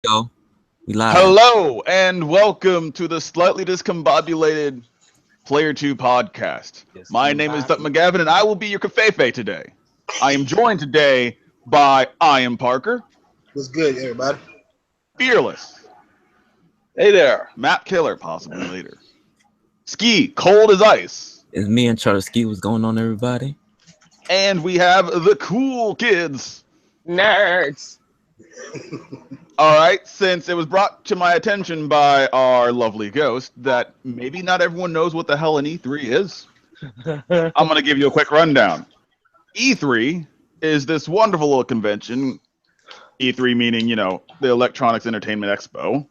Yo, we live. Hello and welcome to the slightly discombobulated Player 2 podcast. My name is Doug McGavin and I will be your kafefe today. I am joined today by I am Parker, What's good, everybody? Fearless, Hey there. Map Killer, possibly later, Ski, Cold as Ice, It's me and Charlie Ski. What's going on, everybody? and we have the Cool Kids. Nerds. All right, since it was brought to my attention by our lovely ghost that maybe not everyone knows what the hell an E3 is, I'm going to give you a quick rundown. E3 is this wonderful little convention, E3 meaning, the Electronics Entertainment Expo,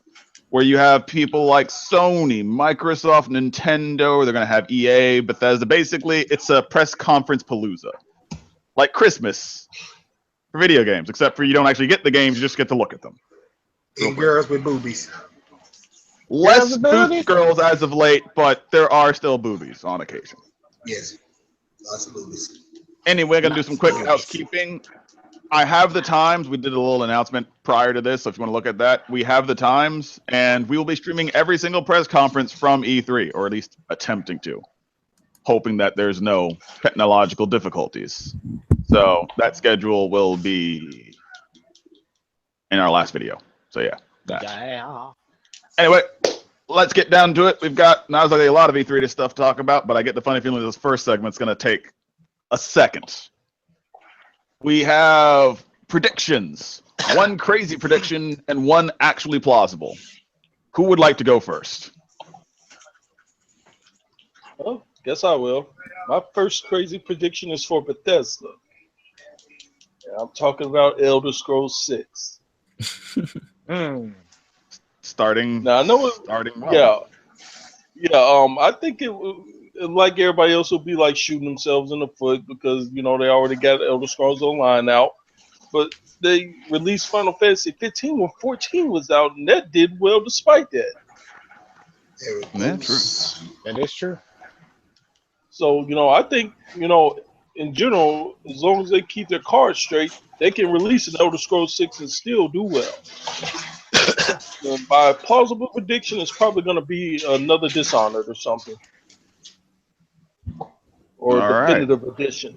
where you have people like Sony, Microsoft, Nintendo, they're going to have EA, Bethesda. Basically, it's a press conference palooza. Like Christmas for video games, except for you don't actually get the games, you just get to look at them. And girls with boobies. Less boob girls as of late, but there are still boobies on occasion. Yes, lots of boobies. Anyway, we're going to do some quick housekeeping. I have the times. We did a little announcement prior to this, so if you want to look at that, we have the times, and we will be streaming every single press conference from E3, or at least attempting to, hoping that there's no technological difficulties. So that schedule will be in our last video. So yeah, that. Yeah. Anyway, let's get down to it. We've got not exactly a lot of E3 stuff to talk about, but I get the funny feeling this first segment's going to take a second. We have predictions. One crazy prediction and one actually plausible. Who would like to go first? Well, guess I will. My first crazy prediction is for Bethesda. Yeah, I'm talking about Elder Scrolls 6. Starting. Now I know it. Starting. Well. Yeah. I think like everybody else, will be like shooting themselves in the foot because they already got Elder Scrolls Online out, but they released Final Fantasy 15 when 14 was out, and that did well despite that. Yeah, true. That is true. So, I think, in general, as long as they keep their cards straight, they can release an Elder Scrolls 6 and still do well. And by plausible prediction, it's probably going to be another Dishonored or something. Or All a definitive edition.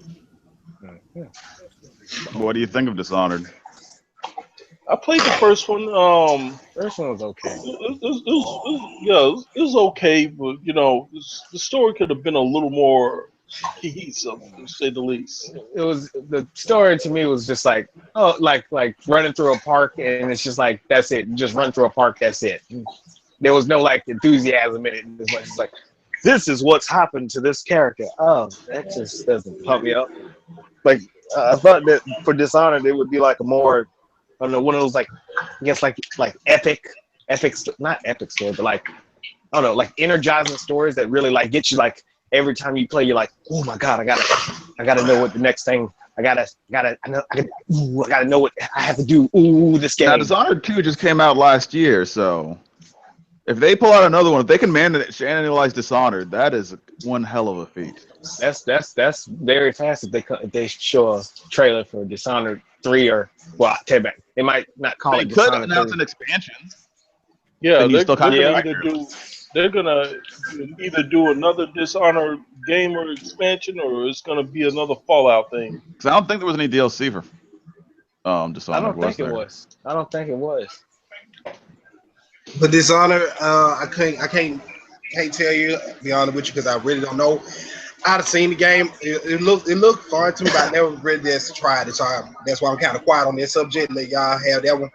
What do you think of Dishonored? I played the first one. First one was okay. It was okay, but the story could have been a little more cohesive, to say the least. It was the story to me was just like like running through a park and it's just like that's it. Just run through a park, that's it. There was no like enthusiasm in it as much as like this is what's happened to this character. Oh, that just doesn't pump me up. Like I thought that for Dishonored it would be like a more I don't know, one of those like I guess like epic not epic story, but like I don't know, like energizing stories that really like get you like every time you play, you're like, oh my god, I gotta know what the next thing. I gotta know what I have to do. Ooh, this game. Now, Dishonored 2 just came out last year, so if they pull out another one, if they can annualize Dishonored, that is one hell of a feat. That's very fast if they show a trailer for Dishonored 3 or well, I take back. They might not call They it could Dishonored announce 3. an expansion. Yeah, They're they're gonna either do another Dishonored game or expansion, or it's gonna be another Fallout thing. Because I don't think there was any DLC for Dishonored. I don't think it was. But Dishonored, I can't tell you. Be honest with you, because I really don't know. I'd have seen the game. It looked fun to me, but I never really just tried it. So that's why I'm kind of quiet on this subject. Let y'all have that one.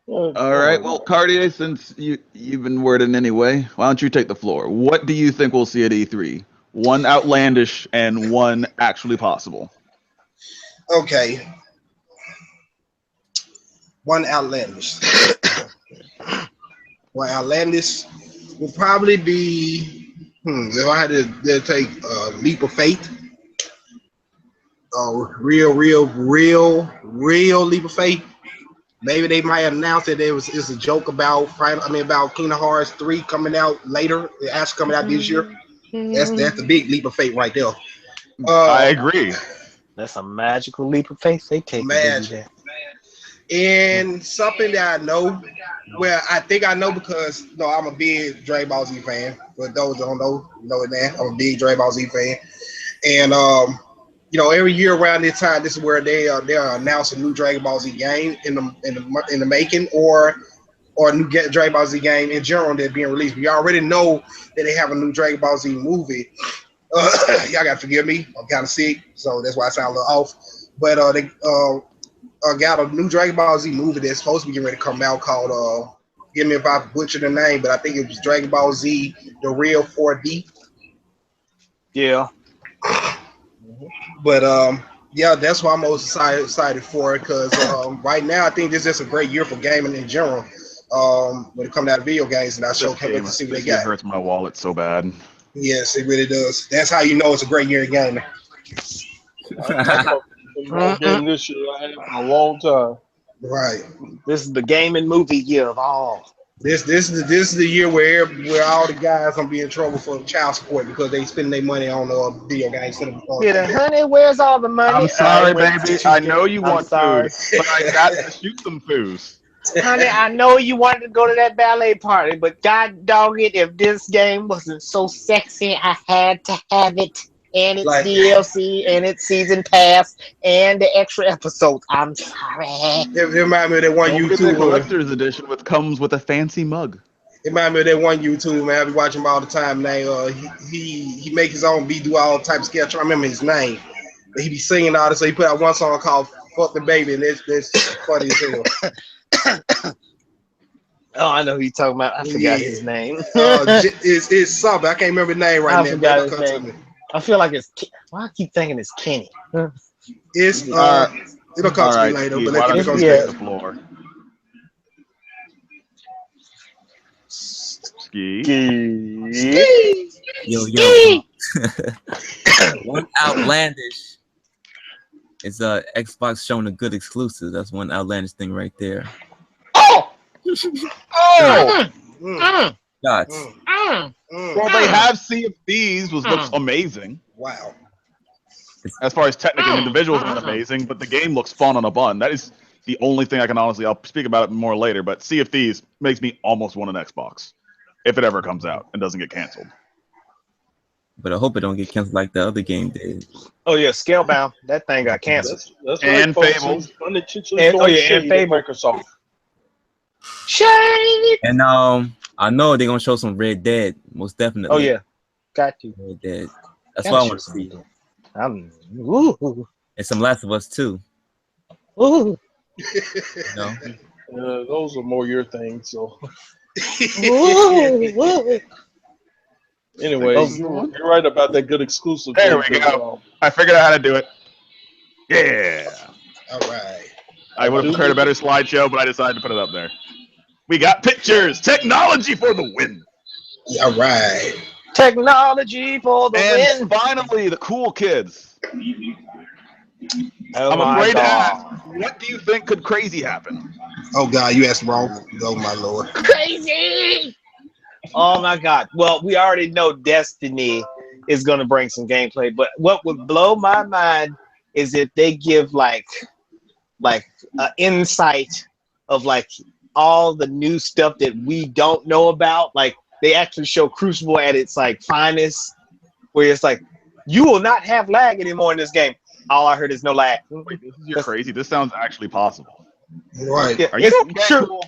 All right. Well, Cartier, since you've been wording anyway, why don't you take the floor? What do you think we'll see at E3? One outlandish and one actually possible. Okay. One outlandish. One outlandish will probably be. If I had to take a leap of faith, real leap of faith. Maybe they might announce that it's a joke about Kingdom Hearts 3 coming out later. It actually coming out this year. That's a big leap of faith right there. I agree. That's a magical leap of faith they take. Magic. And something that I know, well, I think I know because I'm a big Dragon Ball Z fan. For those that don't know that I'm a big Dragon Ball Z fan. And every year around this time, this is where they are announcing a new Dragon Ball Z game in the making, or a new Dragon Ball Z game in general that's being released. We already know that they have a new Dragon Ball Z movie. Y'all gotta forgive me, I'm kind of sick, so that's why I sound a little off. But they got a new Dragon Ball Z movie that's supposed to be getting ready to come out called give me if I butcher the name, but I think it was Dragon Ball Z The Real 4D. Yeah. But yeah, that's why I'm most excited for it, because right now I think this is just a great year for gaming in general. When it comes down to video games, and I can't wait to see what they got. It hurts my wallet so bad. Yes, it really does. That's how you know it's a great year of gaming. The most game this year I had in a long time. Right. This is the gaming movie year of all. This is the year where all the guys gonna be in trouble for child support because they spend their money on video games. Honey, where's all the money? I'm sorry, baby. I know you want food, but I got to shoot some foos. Honey, I know you wanted to go to that ballet party, but god dog it, if this game wasn't so sexy, I had to have it. And it's DLC, and it's season pass, and the extra episodes. I'm sorry. It reminded me of that one YouTuber. Collector's edition comes with a fancy mug. It reminded me of that one YouTuber, man. I be watching him all the time. Now he make his own beat, do all types of sketch. I remember his name. But he be singing all this. So he put out one song called "Fuck the Baby," and that's funny as hell. Oh, I know who you're talking about. I forgot his name. It's something. I can't remember the name right now. I forgot his name. I feel like it's. Why I keep thinking it's Kenny? It's it'll come to me later. But let me go to the floor. Ski. Yo. One outlandish is Xbox showing a good exclusive. That's one outlandish thing right there. Oh! Shots. Well, they have Sea of Thieves, which looks amazing. Wow. As far as technically the visuals aren't amazing, but the game looks fun on a bun. That is the only thing I can honestly. I'll speak about it more later, but Sea of Thieves makes me almost want an Xbox if it ever comes out and doesn't get canceled. But I hope it don't get canceled like the other game did. Oh yeah, Scalebound. That thing got canceled. That's and Fable. And Fable. Microsoft. Shade. And I know they're gonna show some Red Dead, most definitely. Oh yeah, got you. Red Dead. That's what I want to see. And some Last of Us too. Ooh. Those are more your things. So anyway, you're right about that good exclusive. There we go. I figured out how to do it. Yeah. All right. I would have prepared a better slideshow, but I decided to put it up there. We got pictures. Technology for the win. All right. Technology for the win. And finally, the cool kids. Oh I'm afraid to ask, what do you think could crazy happen? Oh, God, you asked wrong. Oh, my Lord. Crazy! Oh, my God. Well, we already know Destiny is going to bring some gameplay, but what would blow my mind is if they give, like insight of, like, all the new stuff that we don't know about. Like, they actually show Crucible at its, like, finest, where it's like, you will not have lag anymore in this game. All I heard is no lag. Wait, you're crazy. This sounds actually possible. Right. Yeah, are you true?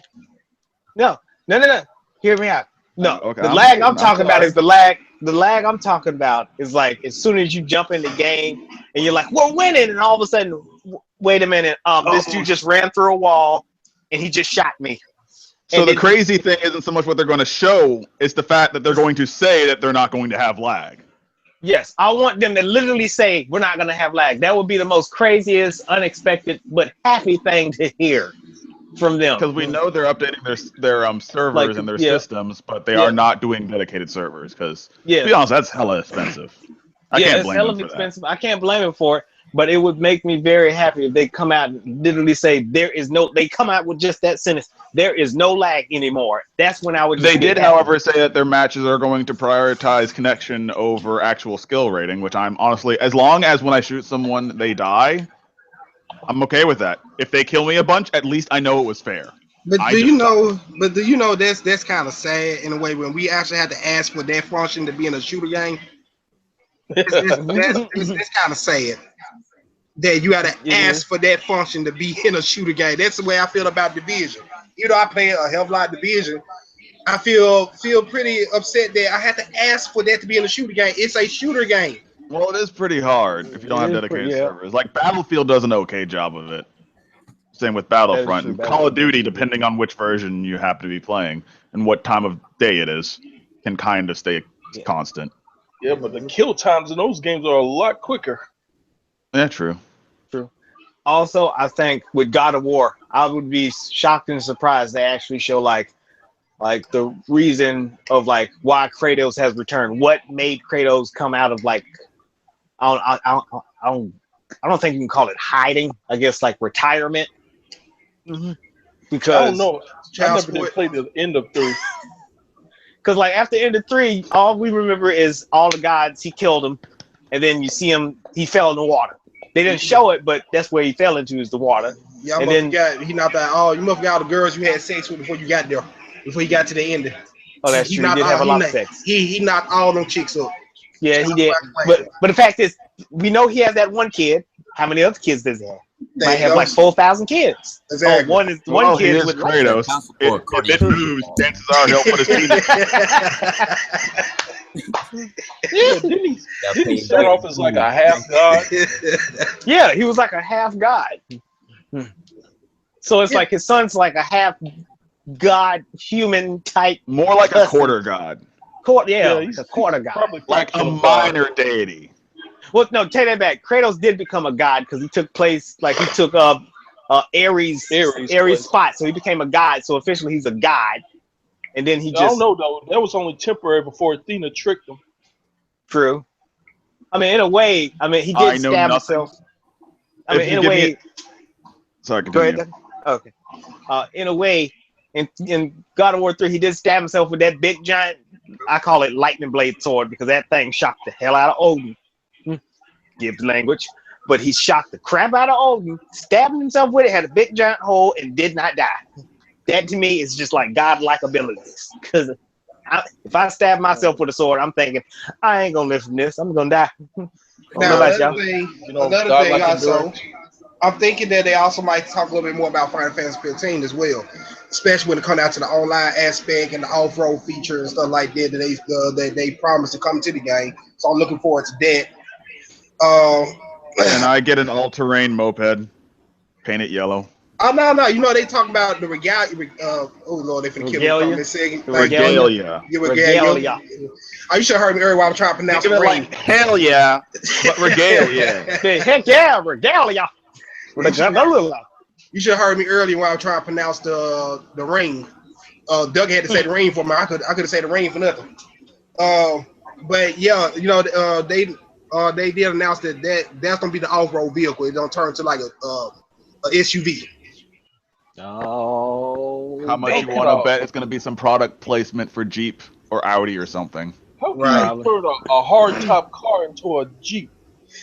No. Hear me out. No. Okay, the lag I'm talking about is the lag. The lag I'm talking about is like as soon as you jump in the game and you're like, we're winning, and all of a sudden, wait a minute, this dude just ran through a wall and he just shot me. So the crazy thing isn't so much what they're going to show, it's the fact that they're going to say that they're not going to have lag. Yes, I want them to literally say we're not going to have lag. That would be the most craziest, unexpected, but happy thing to hear from them. Because we know they're updating their servers and their systems, but they are not doing dedicated servers. Because to be honest, that's hella expensive. I can't blame them for expensive. I can't blame them for it. But it would make me very happy if they come out and literally say they come out with just that sentence, there is no lag anymore. That's when I would They did, however, say that their matches are going to prioritize connection over actual skill rating, which I'm honestly, as long as when I shoot someone, they die, I'm okay with that. If they kill me a bunch, at least I know it was fair. But I do just you suck. know? But do you know that's kind of sad in a way when we actually had to ask for that function to be in a shooter game. That's kind of sad that you got to It ask is. for that function to be in a shooter game. That's the way I feel about Division. You know, I play a hell of a lot of Division. I feel pretty upset that I had to ask for that to be in a shooter game. It's a shooter game. Well, it is pretty hard if you don't It have is dedicated yeah. servers. Like Battlefield does an okay job of it. Same with That is Battlefront true. and Call of Duty, Battlefield does depending on which version you happen to be playing and what time of day it is, can kind of stay Yeah. constant. Yeah, but the kill times in those games are a lot quicker. Yeah, true. Also, I think with God of War, I would be shocked and surprised they actually show like the reason of like why Kratos has returned. What made Kratos come out of like I don't think you can call it hiding. I guess like retirement. Because I don't know. I Child never did support. play the end of 3. Because like after the end of 3, all we remember is all the gods he killed them, and then you see him he fell in the water. They didn't show it, but that's where he fell into is the water. Y'all And must then- forgot he knocked out all. You must forgot all the girls you had sex with before you got there. Before you got to the ending. Oh, that's true. He did have a lot of sex. He knocked all them chicks up. Yeah, he did. But the fact is, we know he has that one kid. How many other kids does he have? There Might you have go. like 4,000 kids. Exactly. Oh, one is Well, one he kid is with Kratos. Child support, If it cardiac moves, arrest. chances are he'll put his penis. Yeah, didn't Got he paid start back. off as like a half god? Yeah, he was like a half god. So it's Yeah. like his son's like a half god human type. More like a Person. quarter god. Yeah, he's a quarter god. Probably Like a fractional god. minor deity. Well, no, take that back. Kratos did become a god because he took place, like he took Ares place. spot, so he became a god. So officially, he's a god. And then he I don't just know though. That was only temporary before Athena tricked him. true. I mean, in a way, I mean, he I did know stab nothing. himself. I If mean, you in a give me way, Sorry, go continue. ahead. Okay. In a way, in God of War 3, he did stab himself with that big giant. I call it lightning blade sword because that thing shocked the hell out of Odin. Give the language, but he shocked the crap out of Odin, stabbing himself with it, had a big giant hole, and did not die. That to me is just like godlike abilities. Because if I stab myself with a sword, I'm thinking I ain't gonna live from this. I'm gonna die. I don't know Now, about y'all. You know, another God thing like also, endurance. I'm thinking that they also might talk a little bit more about Final Fantasy 15 as well, especially when it comes out to the online aspect and the off-road feature and stuff like that that they promised to come to the game. So I'm looking forward to that. And I get an all-terrain moped, paint it yellow. Oh no! You know they talk about the regalia. Oh Lord, they finna kill me Regalia? from this second. The Thank you. Regalia. Yeah, regalia. Regalia. Oh, you should have heard me earlier while I'm trying to pronounce Think the of it ring. like hell yeah, but regalia. Hey, heck yeah, regalia. Regalia. You should have heard me earlier while I'm trying to pronounce the ring. Doug had to say the ring for me. I could have said the ring for nothing. But yeah, you know they did announce that's gonna be the off-road vehicle. It's gonna turn to like a SUV. Oh, How much you Think want to about- bet it's going to be some product placement for Jeep or Audi or something? How can Right. you turn a hard top car into a Jeep?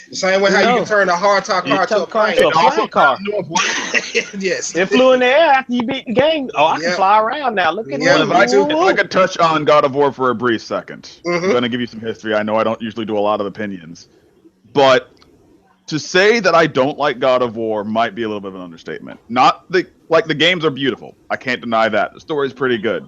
The same way how you No. can turn a hardtop car to a car plane. into a flying car. Yes. It flew in the air after you beat the game. Oh, I can Yeah. fly around now. Look at Yeah, him. me too. If I could touch on God of War for a brief second, Mhm. I'm going to give you some history. I know I don't usually do a lot of opinions, but to say that I don't like God of War might be a little bit of an understatement. Not the games are beautiful. I can't deny that. The story's pretty good.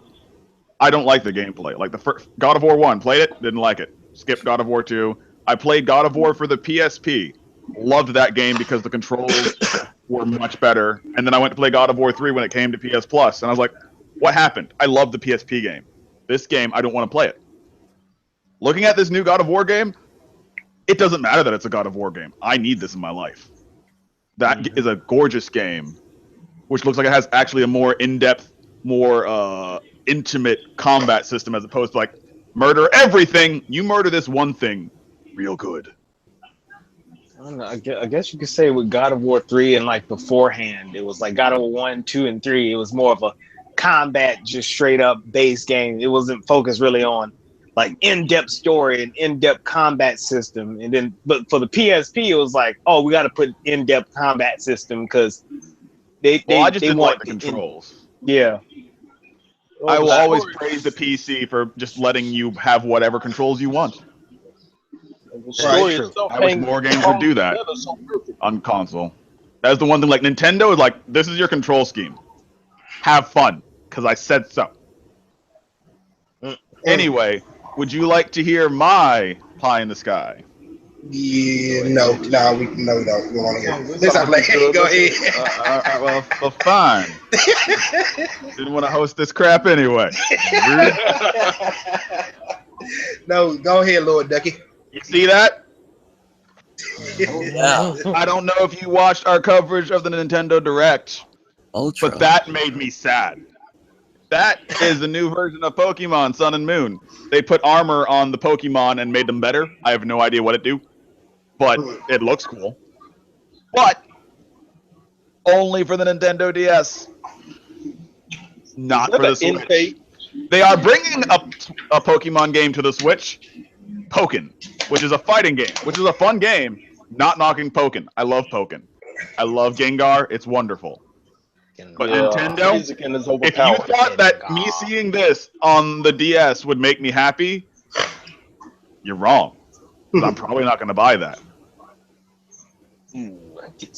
I don't like the gameplay. Like the first God of War 1, played it, didn't like it. Skipped God of War 2. I played God of War for the PSP. Loved that game because the controls were much better. And then I went to play God of War 3 when it came to PS Plus, and I was like, what happened? I love the PSP game. This game, I don't want to play it. Looking at this new God of War game, it doesn't matter that it's a God of War game. I need this in my life. That is a gorgeous game, which looks like it has actually a more in-depth, more intimate combat system as opposed to like murder everything. You murder this one thing, real good. I don't know. I guess you could say with God of War 3 and like beforehand, it was like God of War 1, 2, and 3. It was more of a combat, just straight up base game. It wasn't focused really on like in-depth story and in-depth combat system, and then but for the PSP it was like, oh, we got to put in-depth combat system because I just they didn't want like the controls. yeah. I will the always story- praise the PC for just letting you have whatever controls you want. The story true. itself I wish hangs more games would do that. together so perfect. On console. That's the one thing. Like Nintendo is like, this is your control scheme. Have fun, because I said so. Anyway, would you like to hear my Pie in the Sky? Yeah, no, we don't want to hear. Let's not play. Go ahead. Well, fine. Didn't want to host this crap anyway. No, go ahead, Lord Ducky. You see that? Yeah. I don't know if you watched our coverage of the Nintendo Direct, Ultra. but that made me sad. That is the new version of Pokemon Sun and Moon. They put armor on the Pokemon and made them better. I have no idea what it do, but it looks cool. But only for the Nintendo DS, not for the Switch. They are bringing a Pokemon game to the Switch, Pokken, which is a fighting game, which is a fun game. Not knocking Pokken. I love Pokken. I love Gengar. It's wonderful. But Nintendo, if you thought that me seeing this on the DS would make me happy, you're wrong. 'Cause I'm probably not going to buy that.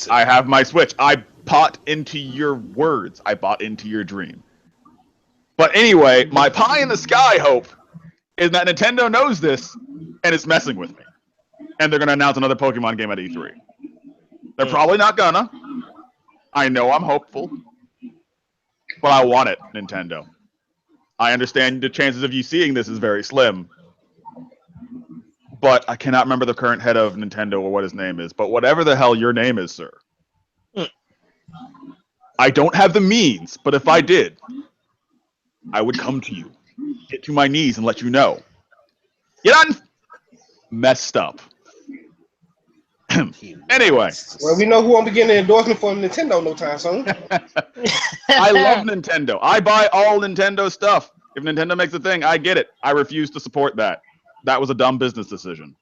I have my Switch. I bought into your words. I bought into your dream. But anyway, my pie in the sky hope is that Nintendo knows this and is messing with me. And they're going to announce another Pokemon game at E3. They're probably not gonna. I know I'm hopeful. But I want it, Nintendo. I understand the chances of you seeing this is very slim. But I cannot remember the current head of Nintendo or what his name is. But whatever the hell your name is, sir. I don't have the means, but if I did, I would come to you, get to my knees, and let you know. You done messed up. Anyway. Well, we know who I'm getting an endorsement for Nintendo no time soon. I love Nintendo. I buy all Nintendo stuff. If Nintendo makes a thing, I get it. I refuse to support that. That was a dumb business decision.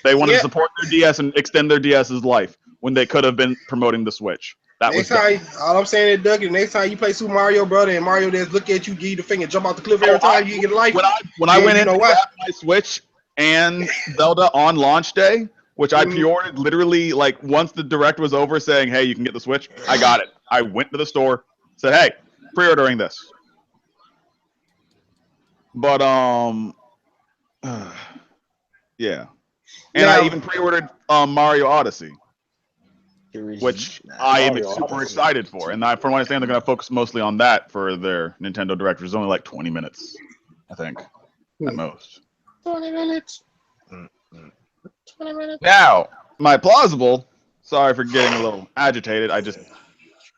They wanted to support their DS and extend their DS's life when they could have been promoting the Switch. That Next was time, all I'm saying is, Doug, the next time you play Super Mario Brother and Mario just look at you, give you the finger, jump off the cliff every time you get a life. When I went in to grab my Switch and Zelda on launch day, which I pre-ordered literally like once the direct was over saying, hey, you can get the Switch, I got it. I went to the store, said, hey, pre-ordering this. But, yeah. And I even pre-ordered Mario Odyssey, which I am super excited for. And from what I understand, they're going to focus mostly on that for their Nintendo Direct, which is only like 20 minutes, I think, at most. 20 minutes. Now, my plausible, sorry for getting a little agitated,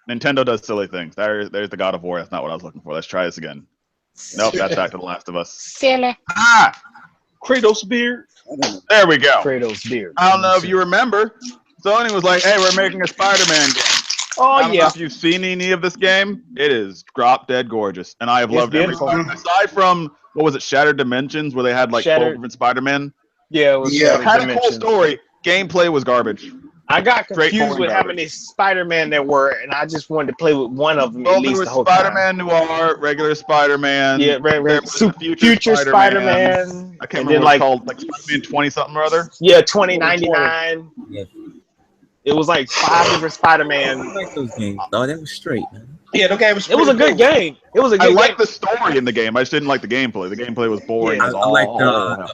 Nintendo does silly things. There's the God of War. That's not what I was looking for. Let's try this again. Nope, that's back to The Last of Us. Silly. Kratos beard. There we go. Kratos beard. I don't know if you remember. Sony was like, hey, we're making a Spider-Man game. Oh, I don't know if you've seen any of this game. It is drop dead gorgeous. And I have loved every Spider-Man. Aside from, what was it, Shattered Dimensions, where they had like 12 different Spider-Man. Yeah, it was had a cool story. Gameplay was garbage. I got confused with how many Spider-Man there were, and I just wanted to play with one of them at least the whole Spider-Man Noir, regular Spider-Man. Yeah, future Spider-Man. I can't remember what it's called, like Spider-Man 20-something or other. Yeah, 2099. Yeah. It was like 5 different Spider-Man. I like those games. Oh, that was straight, man. Yeah, the game was. It was a good game. It was a good game. I liked the story in the game. I just didn't like the gameplay. The gameplay was boring. I like the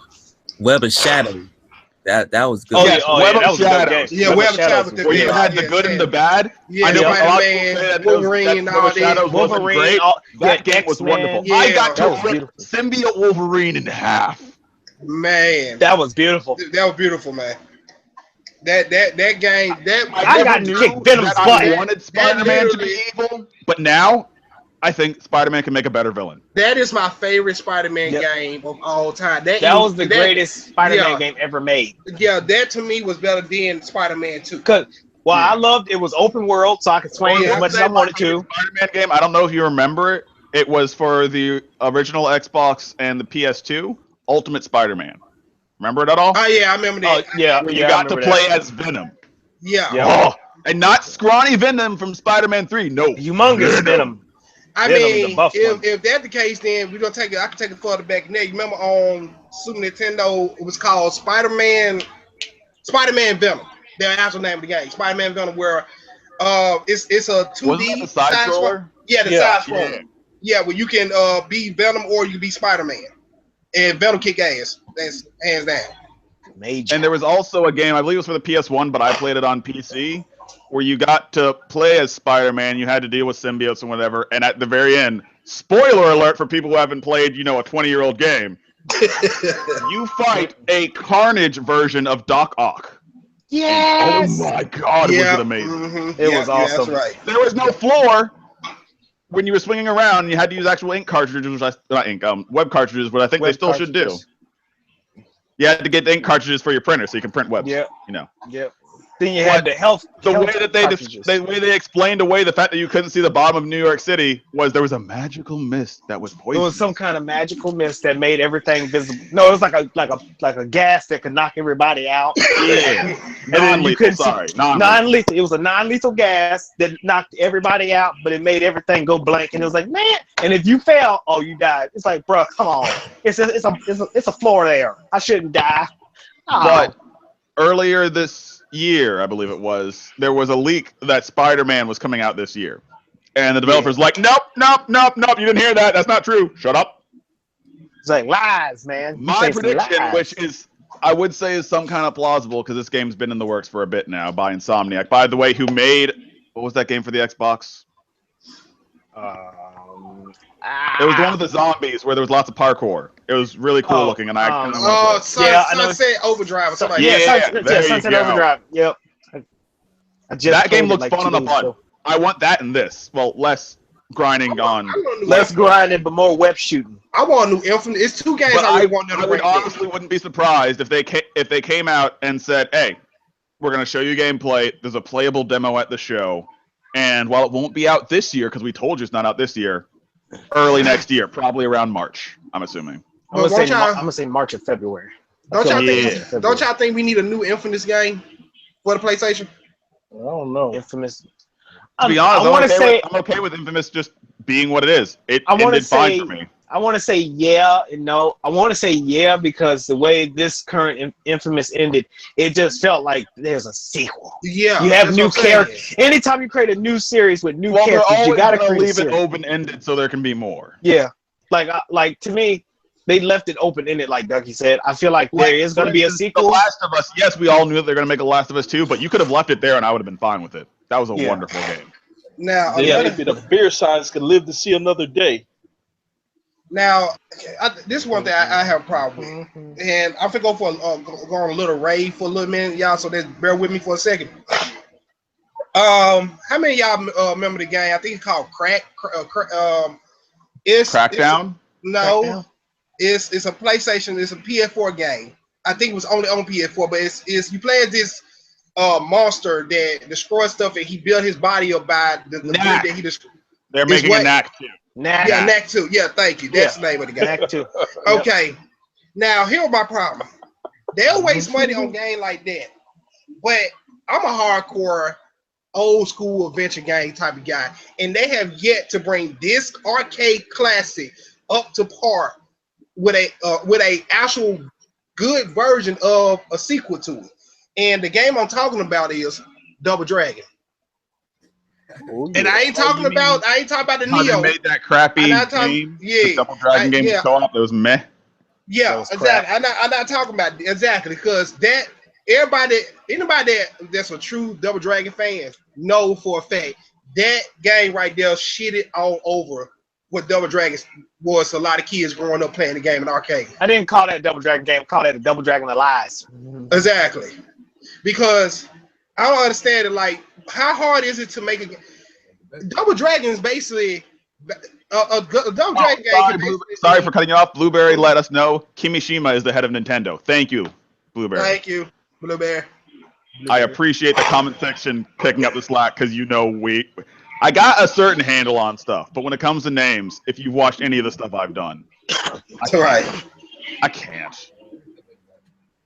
Web of Shadows. That was good. Oh, yes, Web of Shadows. Yeah, Web of Shadows. Where you had the good and the bad. Yeah, I know Spider-Man, Wolverine, all that. Wolverine, that game was wonderful. Yeah, I got to rip symbiote Wolverine in half. Man, that was beautiful. That was beautiful, man. That game. I got to kick Venom's butt. I wanted Spider-Man to be evil, but now I think Spider-Man can make a better villain. That is my favorite Spider-Man game of all time. That was the greatest Spider-Man game ever made. Yeah, that to me was better than Spider-Man 2. I loved it was open world, so I could swing as much as I wanted to. Spider-Man game, I don't know if you remember it. It was for the original Xbox and the PS2, Ultimate Spider-Man. Remember it at all? Oh yeah, I remember that. Yeah, Where yeah, you got I to remember play that. as Venom. Yeah. Yeah. Oh, and not scrawny Venom from Spider-Man 3. No. Humongous Venom. I Venom, the mean, buff one. if that's the case, then we're gonna take it. I can take it further back. Now, you remember on Super Nintendo, it was called Spider-Man Venom. The actual name of the game, Spider-Man Venom, where it's a 2D Wasn't that the side scroller? Yeah, the Yeah. side scroller. Yeah, where you can be Venom or you can be Spider-Man, and Venom kick ass. That's hands down. Major. And there was also a game, I believe it was for the PS1, but I played it on PC, where you got to play as Spider-Man. You had to deal with symbiotes and whatever. And at the very end, spoiler alert for people who haven't played, a 20-year-old game, you fight a Carnage version of Doc Ock. Yes. Oh my God, was it amazing. Mm-hmm. It was awesome. That's right. There was no floor when you were swinging around. You had to use actual ink cartridges, web cartridges, but I think they still should do. You had to get the ink cartridges for your printer so you can print webs. Yeah. Yep. Then you had the health. The health way that cartridges. the way they explained away the fact that you couldn't see the bottom of New York City was there was a magical mist that was It poison. was some kind of magical mist that made everything visible. No, it was like a gas that could knock everybody out. Yeah. And then you couldn't Non-lethal. It was a non-lethal gas that knocked everybody out, but it made everything go blank. And it was like, man. And if you fell, oh, you died. It's like, bro, come on. It's a floor there. I shouldn't die. Oh. But earlier this year, I believe it was, there was a leak that Spider-Man was coming out this year. And the developer's like, nope, you didn't hear that. That's not true. Shut up. It's like lies, man. You My say some prediction, lies. which is, I would say is some kind of plausible, because this game's been in the works for a bit now by Insomniac. By the way, who made, what was that game for the Xbox? It was the one with the zombies where there was lots of parkour. It was really cool looking, and I Sunset Overdrive or something like that. Sunset Overdrive. Yep. That game looks fun on the fun. I want that in this. Well, less grinding less grinding, but more web shooting. I want a new Infinite. It's two games I want them to I honestly wouldn't be surprised if they came out and said, "Hey, we're going to show you gameplay. There's a playable demo at the show, and while it won't be out this year because we told you it's not out this year, early next year, probably around March. I'm assuming. I'm gonna say March or February. Don't y'all think we need a new Infamous game for the PlayStation? I don't know. Infamous. To be honest, I'm okay with Infamous just being what it is. It ended fine for me. I want to say yeah and no. I want to say yeah because the way this current Infamous ended, it just felt like there's a sequel. Yeah, you have new characters. Anytime you create a new series with new characters, you gotta leave it open-ended so there can be more. Yeah, like to me, they left it open-ended, like Ducky said. I feel like there is going to be a sequel. The Last of Us. Yes, we all knew that they're going to make a Last of Us 2, but you could have left it there, and I would have been fine with it. That was a wonderful game. Now, maybe the beer signs can live to see another day. Now, this is one thing I have a problem with, and I'm gonna go on a little rave for a little minute, y'all. So bear with me for a second. How many of y'all remember the game? I think it's called Crackdown. No, it's a PlayStation. It's a PS4 game. I think it was only on PS4, but it's you play as this monster that destroys stuff, and he built his body up by the wood that he destroyed. They're making a Knack 2. Yeah, Knack 2. Yeah, thank you. That's the name of the game. Knack 2. Okay. Now, here's my problem. They'll waste money on a game like that, but I'm a hardcore, old school adventure game type of guy, and they have yet to bring this arcade classic up to par with a actual good version of a sequel to it. And the game I'm talking about is Double Dragon. Oh, yeah. And I ain't talking about the Neo. They made that crappy game. The Double Dragon game co-op that was meh. Yeah, exactly. I'm not talking about exactly because that anybody that's a true Double Dragon fan know for a fact that game right there shitted all over what Double Dragon was. A lot of kids growing up playing the game in arcade. I didn't call that a Double Dragon game. I called it a Double Dragon of Lies. Exactly, because I don't understand it. Like, how hard is it to make a Double Dragon is basically a Double Dragon game. Sorry for cutting you off. Blueberry let us know Kimishima is the head of Nintendo. Thank you, Blueberry. Thank you, Blueberry. I appreciate the comment section picking up the slack because I got a certain handle on stuff, but when it comes to names, if you've watched any of the stuff I've done, that's right. I can't.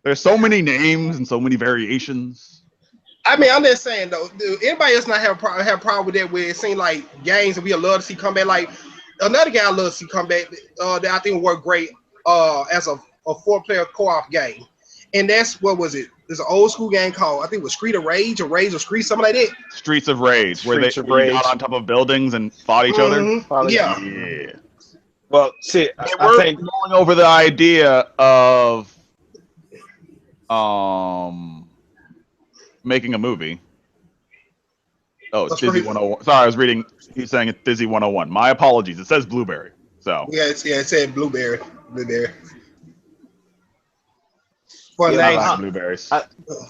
There's so many names and so many variations. I mean, I'm just saying though. Do anybody else not have a problem with that? Where it seems like games that we love to see come back. Like another game I love to see come back that I think worked great as a 4-player co-op game, and that's what was it? There's an old school game called I think it was Street of Rage or Rage or Street, something like that. Streets of Rage, where you got on top of buildings and fought each other. Yeah. Yeah. Well, see, We're going over the idea of making a movie. Oh, it's Dizzy 101. Sorry, I was reading. He's saying it's Dizzy 101. My apologies. It says Blueberry. So it said Blueberry. Fun I name. like blueberries.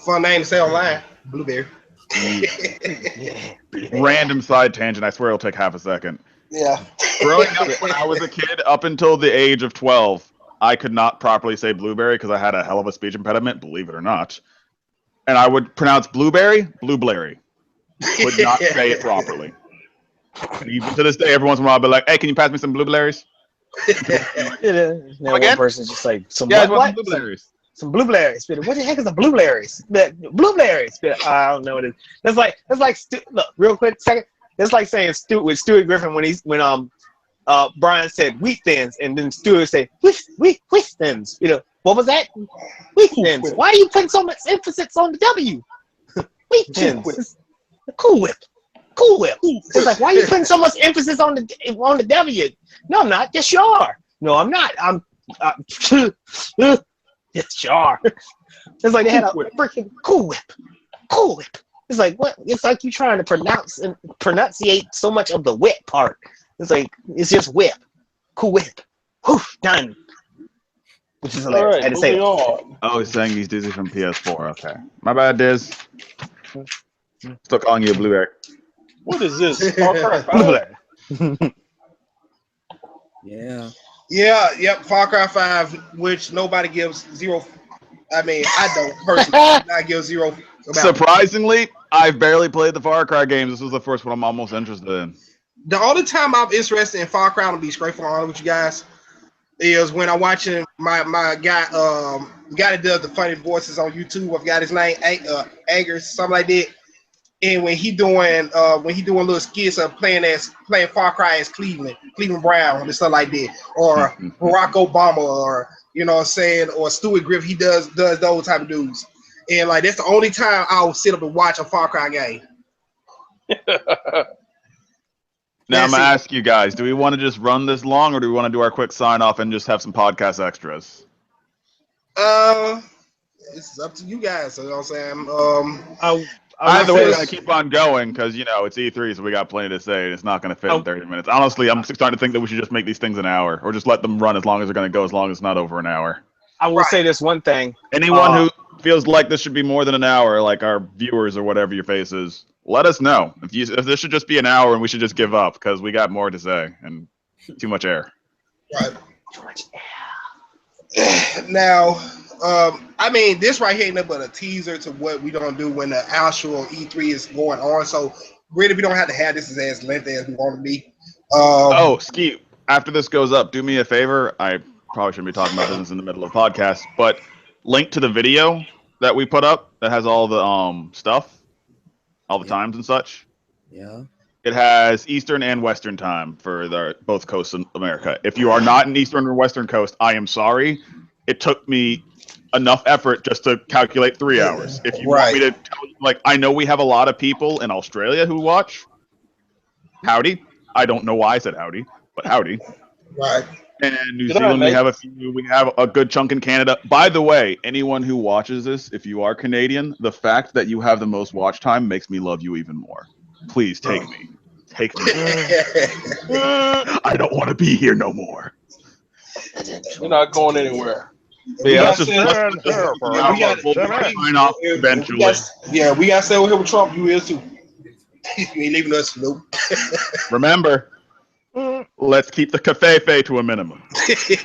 Fun name to say online. Blueberry. Random side tangent. I swear it'll take half a second. Yeah. Growing up when I was a kid, up until the age of 12, I could not properly say blueberry because I had a hell of a speech impediment, believe it or not. And I would pronounce blueberry, blueberry. Could not say it properly. And even to this day, every once in a while, I'll be like, hey, can you pass me some blueberries? Now one person's just like, some blueberries. Some blueberries. What the heck is a blueberries? Blueberries. I don't know what it is. That's like look, real quick second. That's like saying with Stuart Griffin when Brian said wheat thins and then Stuart said wheat thins. You know, what was that? Wheat thins. Why are you putting so much emphasis on the W? Wheat thins. Cool Whip. It's like, why are you putting so much emphasis on the W? No, I'm not. Yes, you are. No, I'm not. Yes, you are. It's like they had a freaking Cool Whip. It's like what? It's like you trying to pronunciate so much of the whip part. It's like it's just whip, Cool Whip, whew, done. Which is hilarious. Right, I had to say it. Oh, he's saying he's Dizzy from PS4. Okay, my bad, Diz. Still calling you a blueberry. What is this? Far Cry 5? Yeah. Yep. Far Cry 5, which nobody gives zero. I mean, I don't personally not give zero. Surprisingly, I've barely played the Far Cry games. This was the first one I'm almost interested in. The only time I'm interested in Far Cry, to be straightforward with you guys, is when I'm watching my guy, the guy that does the funny voices on YouTube. I forgot his name, Angers, something like that. And when he doing little skits of playing Far Cry as Cleveland Brown and stuff like that, or Barack Obama, or you know what I'm saying, or Stuart Griffin, he does those type of dudes. And like that's the only time I'll sit up and watch a Far Cry game. Now I'm gonna ask you guys: do we want to just run this long, or do we want to do our quick sign off and just have some podcast extras? It's up to you guys. You know what I'm saying? Either way, we're gonna keep on going because you know it's E3, so we got plenty to say, and it's not gonna fit in 30 minutes. Honestly, I'm starting to think that we should just make these things an hour, or just let them run as long as they're gonna go, as long as it's not over an hour. I will say this one thing. Anyone who feels like this should be more than an hour, like our viewers or whatever your face is, let us know. If this should just be an hour and we should just give up because we got more to say and too much air. Right. Too much air. Now, I mean, this right here ain't nothing but a teaser to what we gonna do when the actual E3 is going on. So really, we don't have to have this as lengthy as we want to be. Ski. After this goes up, do me a favor. I probably shouldn't be talking about business in the middle of a podcast, but link to the video that we put up that has all the stuff, all the times and such. Yeah. It has Eastern and Western time for both coasts of America. If you are not in Eastern or Western coast, I am sorry. It took me enough effort just to calculate 3 hours. If you want me to tell you, like, I know we have a lot of people in Australia who watch. Howdy. I don't know why I said howdy, but howdy. Right. And New Zealand, we have a few. We have a good chunk in Canada. By the way, anyone who watches this, if you are Canadian, the fact that you have the most watch time makes me love you even more. Please take me. Take me. I don't want to be here no more. You're not going anywhere. Yeah, let's just sign off eventually. We got to stay over here with Trump. You is too. You ain't leaving us, nope. Remember, let's keep the cafefe to a minimum. We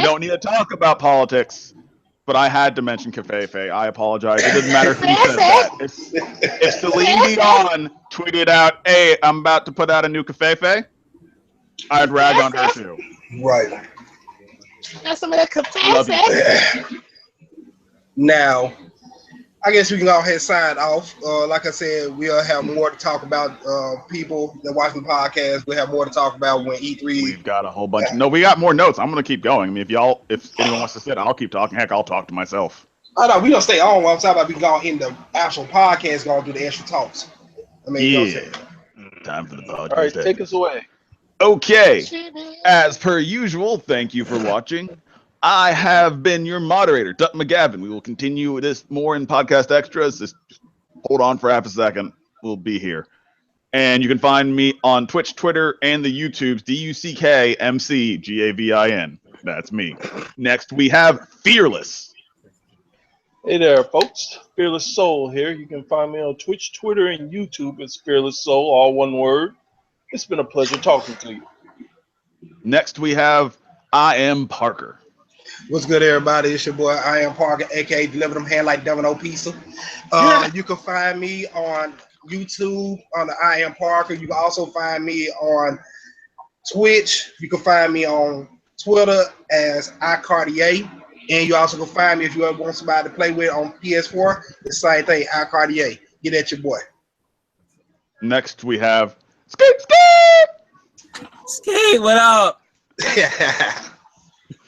don't need to talk about politics, but I had to mention cafefe. I apologize. It doesn't matter who said that. If Celine Dion tweeted out, "Hey, I'm about to put out a new cafefe," I'd rag on her too. Right. That's some of that Love capacity. Now, I guess we can go ahead and sign off. Like I said, we'll have more to talk about. People that watch the podcast, we'll have more to talk about when E3. We've got a whole bunch. No, we got more notes. I'm gonna keep going. I mean, if anyone wants to sit, I'll keep talking. Heck, I'll talk to myself. Oh no, we don't stay on. What I'm talking about, we go in the actual podcast, going to do the extra talks. I mean, you know what I'm saying? Time for the podcast. All right, take us away. Okay. As per usual, thank you for watching. I have been your moderator, Duck McGavin. We will continue this more in podcast extras. Just hold on for half a second. We'll be here. And you can find me on Twitch, Twitter, and the YouTubes, DUCKMCGAVIN. That's me. Next, we have Fearless. Hey there, folks. Fearless Soul here. You can find me on Twitch, Twitter, and YouTube as Fearless Soul, all one word. It's been a pleasure talking to you. Next, we have I Am Parker. What's good, everybody? It's your boy, I Am Parker, aka Deliver Them Hand Like Domino Pizza. You can find me on YouTube on the I Am Parker. You can also find me on Twitch. You can find me on Twitter as iCartier. And you also can find me if you ever want somebody to play with on PS4. The same thing, iCartier. Get at your boy. Next, we have Skate Skate. Skate, what up?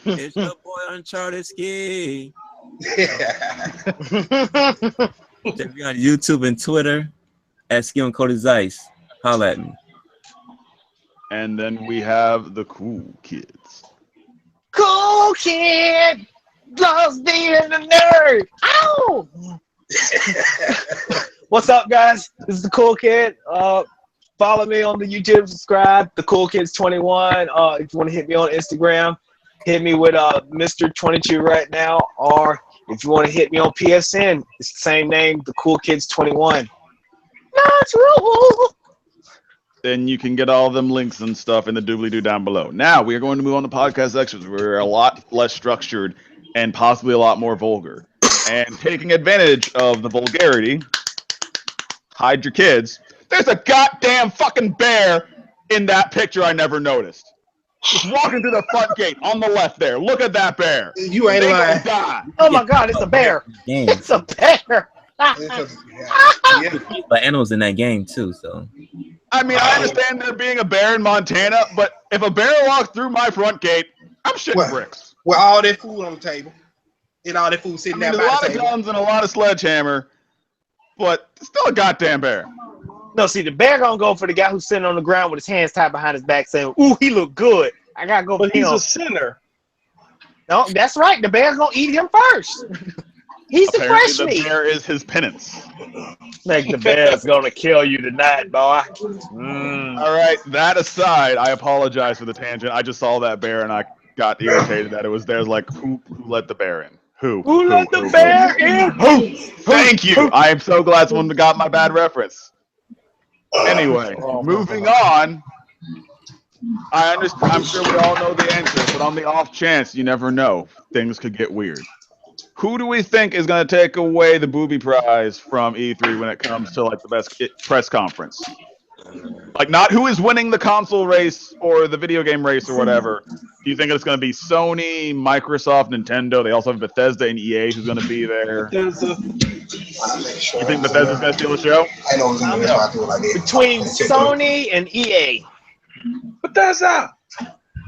It's your boy Uncharted Ski. Check me on YouTube and Twitter at Ski on Cody Zeiss. Holla at me. And then we have the Cool Kids. Cool kid loves being a nerd. Ow! What's up, guys? This is the Cool Kid. Follow me on the YouTube, subscribe. The Cool Kids 21. If you want to hit me on Instagram, hit me with Mr. 22 right now. Or if you want to hit me on PSN, it's the same name, the Cool Kids 21. Natural. Then you can get all them links and stuff in the doobly-doo down below. Now, we are going to move on to podcast sections. We're a lot less structured and possibly a lot more vulgar. And taking advantage of the vulgarity, hide your kids. There's a goddamn fucking bear in that picture I never noticed. Just walking through the front gate on the left there. Look at that bear. You ain't They lying. gonna die. Oh my God, it's a bear. Game. It's a bear. But animals in that game too, so. I mean, I understand there being a bear in Montana, but if a bear walks through my front gate, I'm shitting bricks. With all that food on the table. And all that food sitting I mean, there there's a by lot the of table. guns and a lot of sledgehammer, but it's still a goddamn bear. No, see, the bear gonna go for the guy who's sitting on the ground with his hands tied behind his back saying, ooh, he look good. I gotta go for But he's him. a sinner. No, that's right. The bear's gonna eat him first. He's the Apparently, fresh the meat. bear is his penance. Like the bear's gonna kill you tonight, boy. All right, that aside, I apologize for the tangent. I just saw that bear and I got irritated that it was there. Like, who let the bear in? Who let the bear in? Who? Thank you. I am so glad someone got my bad reference. Anyway, moving on. I understand. I'm sure we all know the answer, but on the off chance, you never know, things could get weird. Who do we think is going to take away the booby prize from E3 when it comes to like the best press conference? Like, not who is winning the console race or the video game race or whatever. Do you think it's going to be Sony, Microsoft, Nintendo? They also have Bethesda and EA who's going to be there. You think Bethesda's going to steal the show? I know it's gonna be why I do it like that. Between Sony and EA. Bethesda.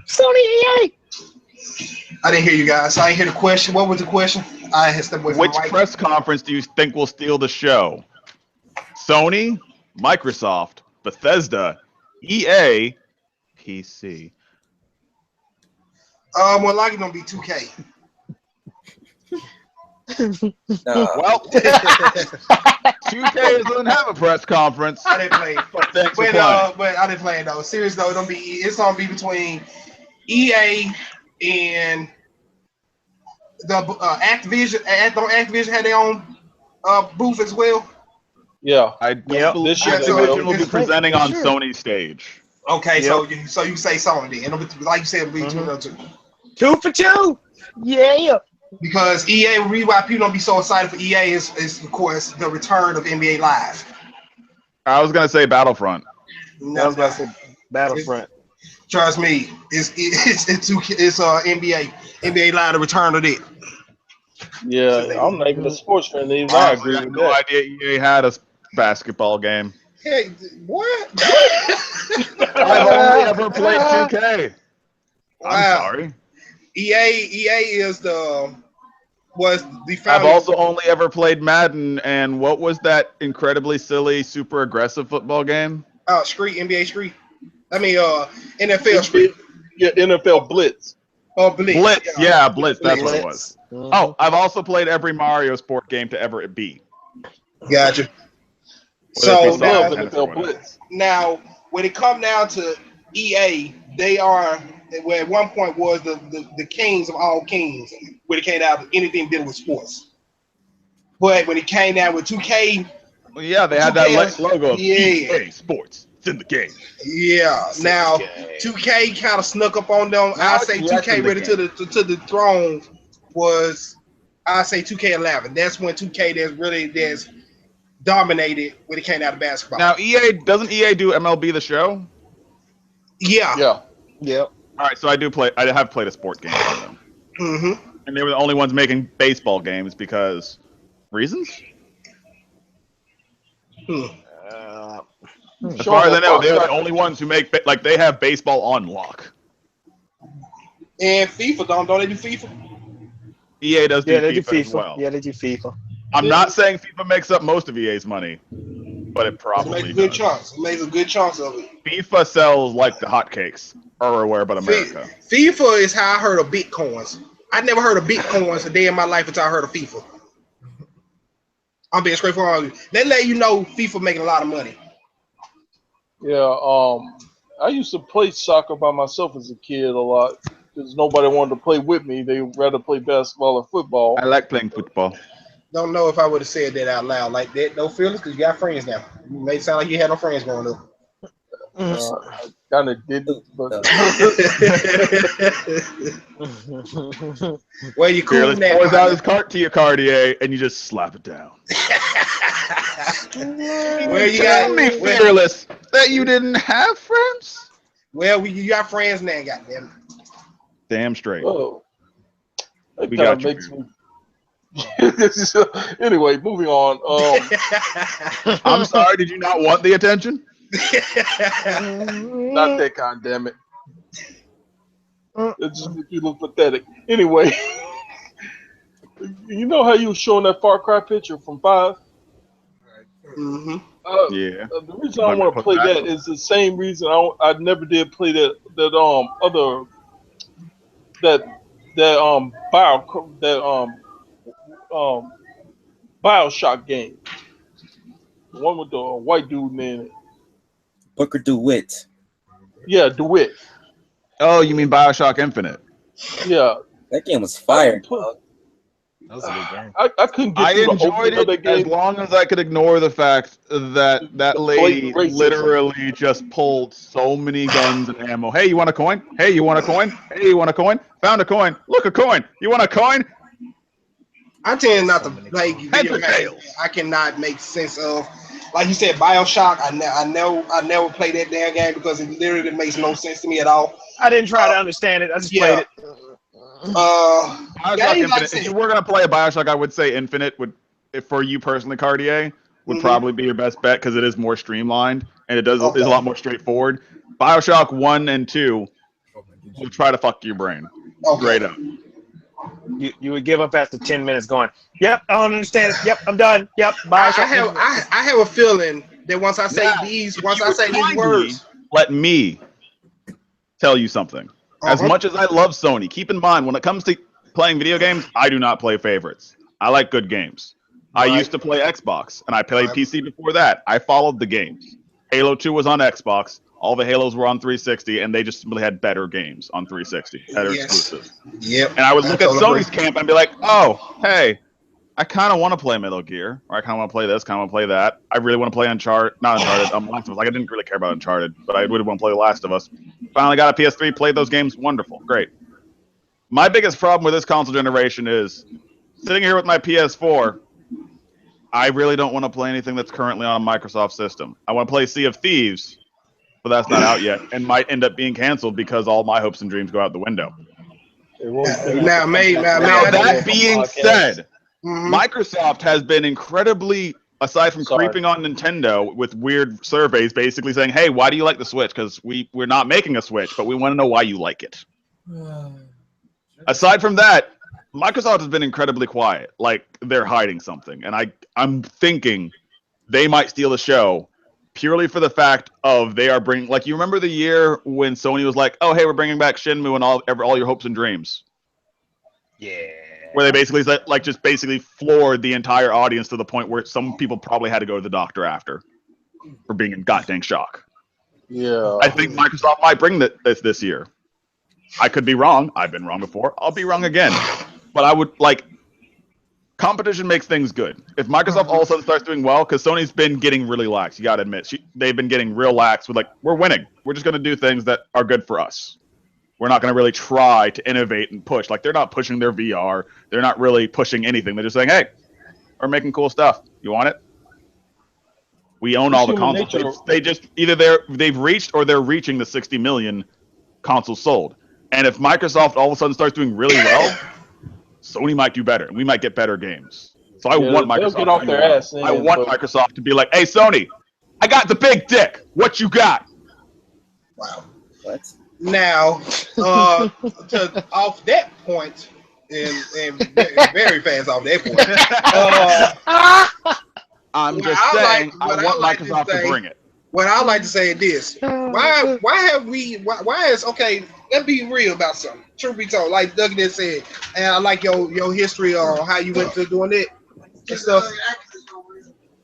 Sony, EA. I didn't hear you guys. I didn't hear the question. What was the question? I had stepped away from Which the mic. press conference do you think will steal the show? Sony, Microsoft, Bethesda, EA, PC. Well, likely gonna be 2K. Well, 2K doesn't have a press conference. I didn't play. But thanks for But playing. but I didn't play it though. Serious though, it's gonna be between EA and the Activision. Activision had their own booth as well. Yeah. I believe This year they Activision will. will be presenting on Sony's stage. Okay, so you say Sony then, and it'll be, like you said, it'll be between the two. 2 for 2. Yeah. Because EA, the reason why people don't be so excited for EA is of course the return of NBA Live. I was gonna say Battlefront. I was about to say Battlefront. Trust me, it's NBA Live, the return of it. Yeah, I'm not even a sports fan. Even I I agree had with no that. idea EA had a basketball game. Hey, what? I've only ever played 2K. I'm Wow. sorry. EA was the I've founding. also only ever played Madden, and what was that incredibly silly, super aggressive football game? Street, NBA Street. I mean, NFL Street. Yeah, NFL Blitz. Blitz. Yeah, Blitz. That's what it Blitz. was. Oh, I've also played every Mario sport game to ever be. Gotcha. Whether it be So soccer, Love tennis, or NFL whatever. Blitz. now, when it comes down to EA, they are where at one point was the kings of all kings when it came down to anything dealing with sports. But when it came down with 2K, Well, yeah, they had 2K, that logo of yeah. EA Sports. It's in the game. yeah. Now 2K kind of snuck up on them. Now I it's say less 2K in the ready to the throne was I say 2K11. That's when 2K that's dominated when it came down to basketball. Now doesn't EA do MLB The Show? Yeah. Yep. All right, so I have played a sport game from them, Mm-hmm. and they were the only ones making baseball games because reasons. As far as I know, they're the only ones who make they have baseball on lock. And FIFA don't they do FIFA? EA does do they do FIFA as FIFA. well. Yeah, they do FIFA. I'm not saying FIFA makes up most of EA's money, but it It probably makes good does. chunks. It makes a good chunks of it. FIFA sells like the hotcakes everywhere but America. FIFA is how I heard of Bitcoins. I never heard of Bitcoins a day in my life until I heard of FIFA. I'm being straightforward with you. They let you know FIFA making a lot of money. Yeah, I used to play soccer by myself as a kid a lot because nobody wanted to play with me. They rather play basketball or football. I like playing football. Don't know if I would have said that out loud like that. No feelings, because you got friends now. You made it sound like you had no friends growing up. I kind of didn't, but Well, you cool Fearless now. pours out his cart to your Cartier, and you just slap it down. Well, you Tell me, well, Fearless, that you didn't have friends? well, you got friends now, goddamn. Damn straight. oh, that We kind got of you, makes me. Anyway, moving on. I'm sorry, did you not want the attention? Not that kind, damn it. It just makes you look pathetic. Anyway, you know how you were showing that Far Cry picture from 5? Mm-hmm. Yeah. The reason I want to play that is the same reason I never did play that BioShock game. The one with the white dude in it. Booker DeWitt. Yeah, DeWitt. Oh, you mean BioShock Infinite? Yeah. That game was fire. That was a good game. I couldn't get I through the enjoyed opening of that it as game. long as I could ignore the fact that that lady blatant racism. literally just pulled so many guns and ammo. Hey, you want a coin? Hey, you want a coin? Hey, you want a coin? Found a coin. Look, a coin. You want a coin? I tend not to play video games. I cannot make sense of, like you said, BioShock. I never played that damn game because it literally makes no sense to me at all. I didn't try to understand it. I just played it. BioShock Infinite. If you were gonna play a BioShock, I would say Infinite would, if for you personally, Cartier, would probably be your best bet because it is more streamlined and it is a lot more straightforward. BioShock 1 and 2 will try to fuck your brain straight up. You would give up after 10 minutes going, yep, I don't understand it. Yep, I'm done. Yep, bye. I have a feeling that once I say these words. Let me tell you something. As much as I love Sony, keep in mind, when it comes to playing video games, I do not play favorites. I like good games. I used to play Xbox, and I played PC before that. I followed the games. Halo 2 was on Xbox. All the Halos were on 360, and they just simply had better games on 360, better exclusives. Yep. And I would look at Sony's camp and be like, oh, hey, I kind of want to play Metal Gear, or I kind of want to play this, kind of want to play that. I really want to play Uncharted, Last of Us. Like, I didn't really care about Uncharted, but I would want to play The Last of Us. Finally got a PS3, played those games, wonderful, great. My biggest problem with this console generation is sitting here with my PS4, I really don't want to play anything that's currently on a Microsoft system. I want to play Sea of Thieves, but that's not out yet, and might end up being canceled because all my hopes and dreams go out the window. Now, that being said, Mhm. Microsoft has been incredibly, aside from creeping on Nintendo with weird surveys, basically saying, "Hey, why do you like the Switch? Because we're not making a Switch, but we want to know why you like it." Aside from that, Microsoft has been incredibly quiet, like they're hiding something, and I'm thinking they might steal the show purely for the fact of they are bringing, like, you remember the year when Sony was like, "Oh, hey, we're bringing back Shenmue and all your hopes and dreams." Yeah. Where they basically like just basically floored the entire audience to the point where some people probably had to go to the doctor after for being in goddamn shock. Yeah. I think Microsoft might bring this year. I could be wrong. I've been wrong before. I'll be wrong again. But I would like competition makes things good. If Microsoft all of a sudden starts doing well, because Sony's been getting really lax, you got to admit, they've been getting real lax with like, we're winning. We're just going to do things that are good for us. We're not going to really try to innovate and push. Like, they're not pushing their VR. They're not really pushing anything. They're just saying, hey, we're making cool stuff. You want it? We own all the consoles. They just either they've reached or they're reaching the 60 million consoles sold. And if Microsoft all of a sudden starts doing really well, Sony might do better, and we might get better games. So I want Microsoft. Get off their ass. I want Microsoft to be like, "Hey, Sony, I got the big dick. What you got?" Wow. What? Now, off that point, and very fast off that point. I'm just saying, I want Microsoft to bring it. What I like to say is this: why is okay? Let's be real about something. Truth be told, like Doug just said, and I like your history on how you went to doing it and stuff.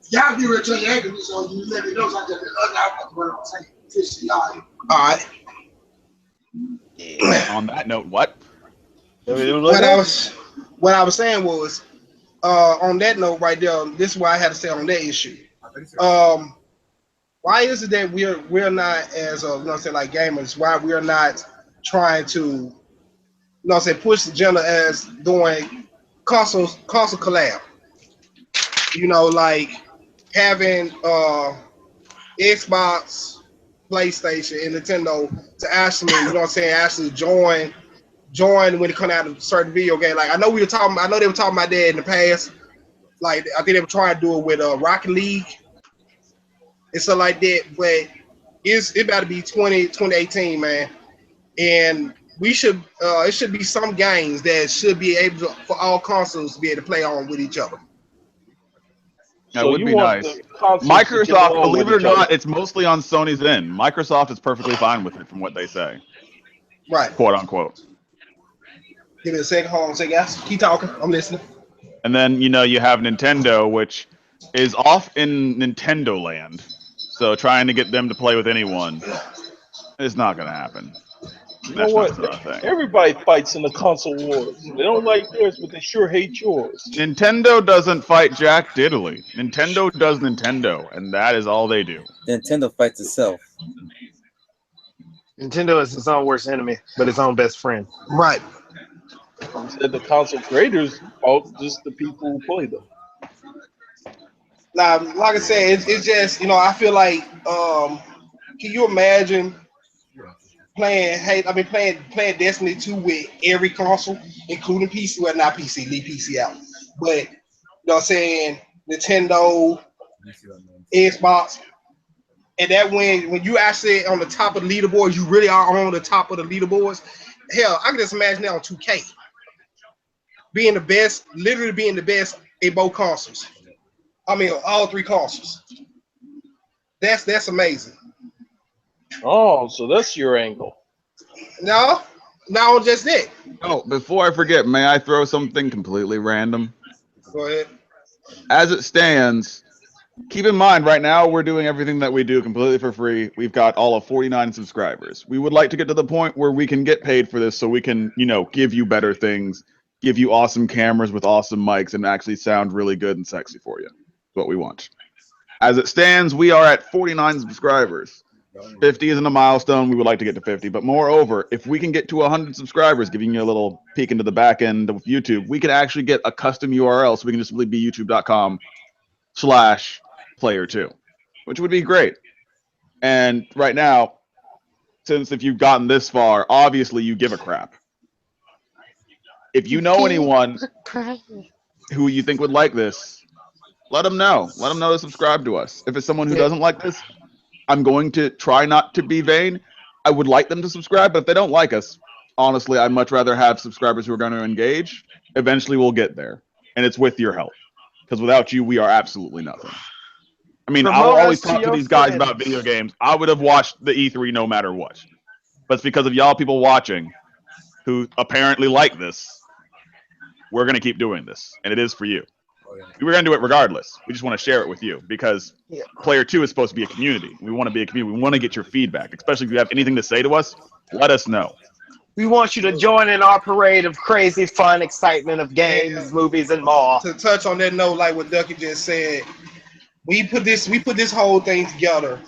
Y'all be real to your so you let me know so I can All right. On that note, what I was saying was, on that note right there, this is why I had to say on that issue. Why is it that we're not, as like gamers, why we're not trying to, push the agenda as doing console collab? Like having Xbox, PlayStation, and Nintendo to actually, actually join when it comes out of a certain video game. Like I know they were talking about that in the past. Like I think they were trying to do it with Rocket League and stuff like that. But it about to be 2018, man, and we should it should be some games that should be able to, for all consoles to be able to play on with each other. That would be nice. Microsoft, believe it or not, it's mostly on Sony's end. Microsoft is perfectly fine with it, from what they say. Right. Quote unquote. Give me a second. Hold on a second, guys. Keep talking. I'm listening. And then, you have Nintendo, which is off in Nintendo land. So trying to get them to play with anyone is not going to happen. You know what? Everybody fights in the console wars. They don't like yours, but they sure hate yours. Nintendo doesn't fight Jack Diddley. Nintendo does Nintendo, and that is all they do. Nintendo fights itself. Nintendo is its own worst enemy, but its own best friend. Right. Instead, the console creators fought just the people who play them. Now, like I said, it's just, I feel like, can you imagine playing Destiny 2 with every console, including PC? Well, not PC, leave PC out. But, Nintendo, Xbox, and that when you actually on the top of the leaderboards, you really are on the top of the leaderboards. Hell, I can just imagine that on 2K. Being the best, literally being the best in both consoles. I mean, all three consoles. That's amazing. Oh, so that's your angle. No, not just that. Oh, before I forget, may I throw something completely random? Go ahead. As it stands, keep in mind, right now we're doing everything that we do completely for free. We've got all of 49 subscribers. We would like to get to the point where we can get paid for this so we can, give you better things, give you awesome cameras with awesome mics, and actually sound really good and sexy for you. That's what we want. As it stands, we are at 49 subscribers. 50 isn't a milestone. We would like to get to 50. But moreover, if we can get to 100 subscribers, giving you a little peek into the back end of YouTube, we can actually get a custom URL so we can just simply be youtube.com/Plyr2, which would be great. And right now, since if you've gotten this far, obviously you give a crap. If you know anyone who you think would like this, let them know. Let them know to subscribe to us. If it's someone who doesn't like this, I'm going to try not to be vain. I would like them to subscribe, but if they don't like us, honestly, I'd much rather have subscribers who are going to engage. Eventually, we'll get there, and it's with your help. Because without you, we are absolutely nothing. I mean, I will always talk to these guys about video games. I would have watched the E3 no matter what. But it's because of y'all people watching who apparently like this. We're going to keep doing this, and it is for you. We're going to do it regardless. We just want to share it with you because Plyr 2 is supposed to be a community. We want to be a community. We want to get your feedback, especially if you have anything to say to us. Let us know. We want you to join in our parade of crazy fun, excitement of games, movies, and more. To touch on that note, like what Ducky just said, we put this whole thing together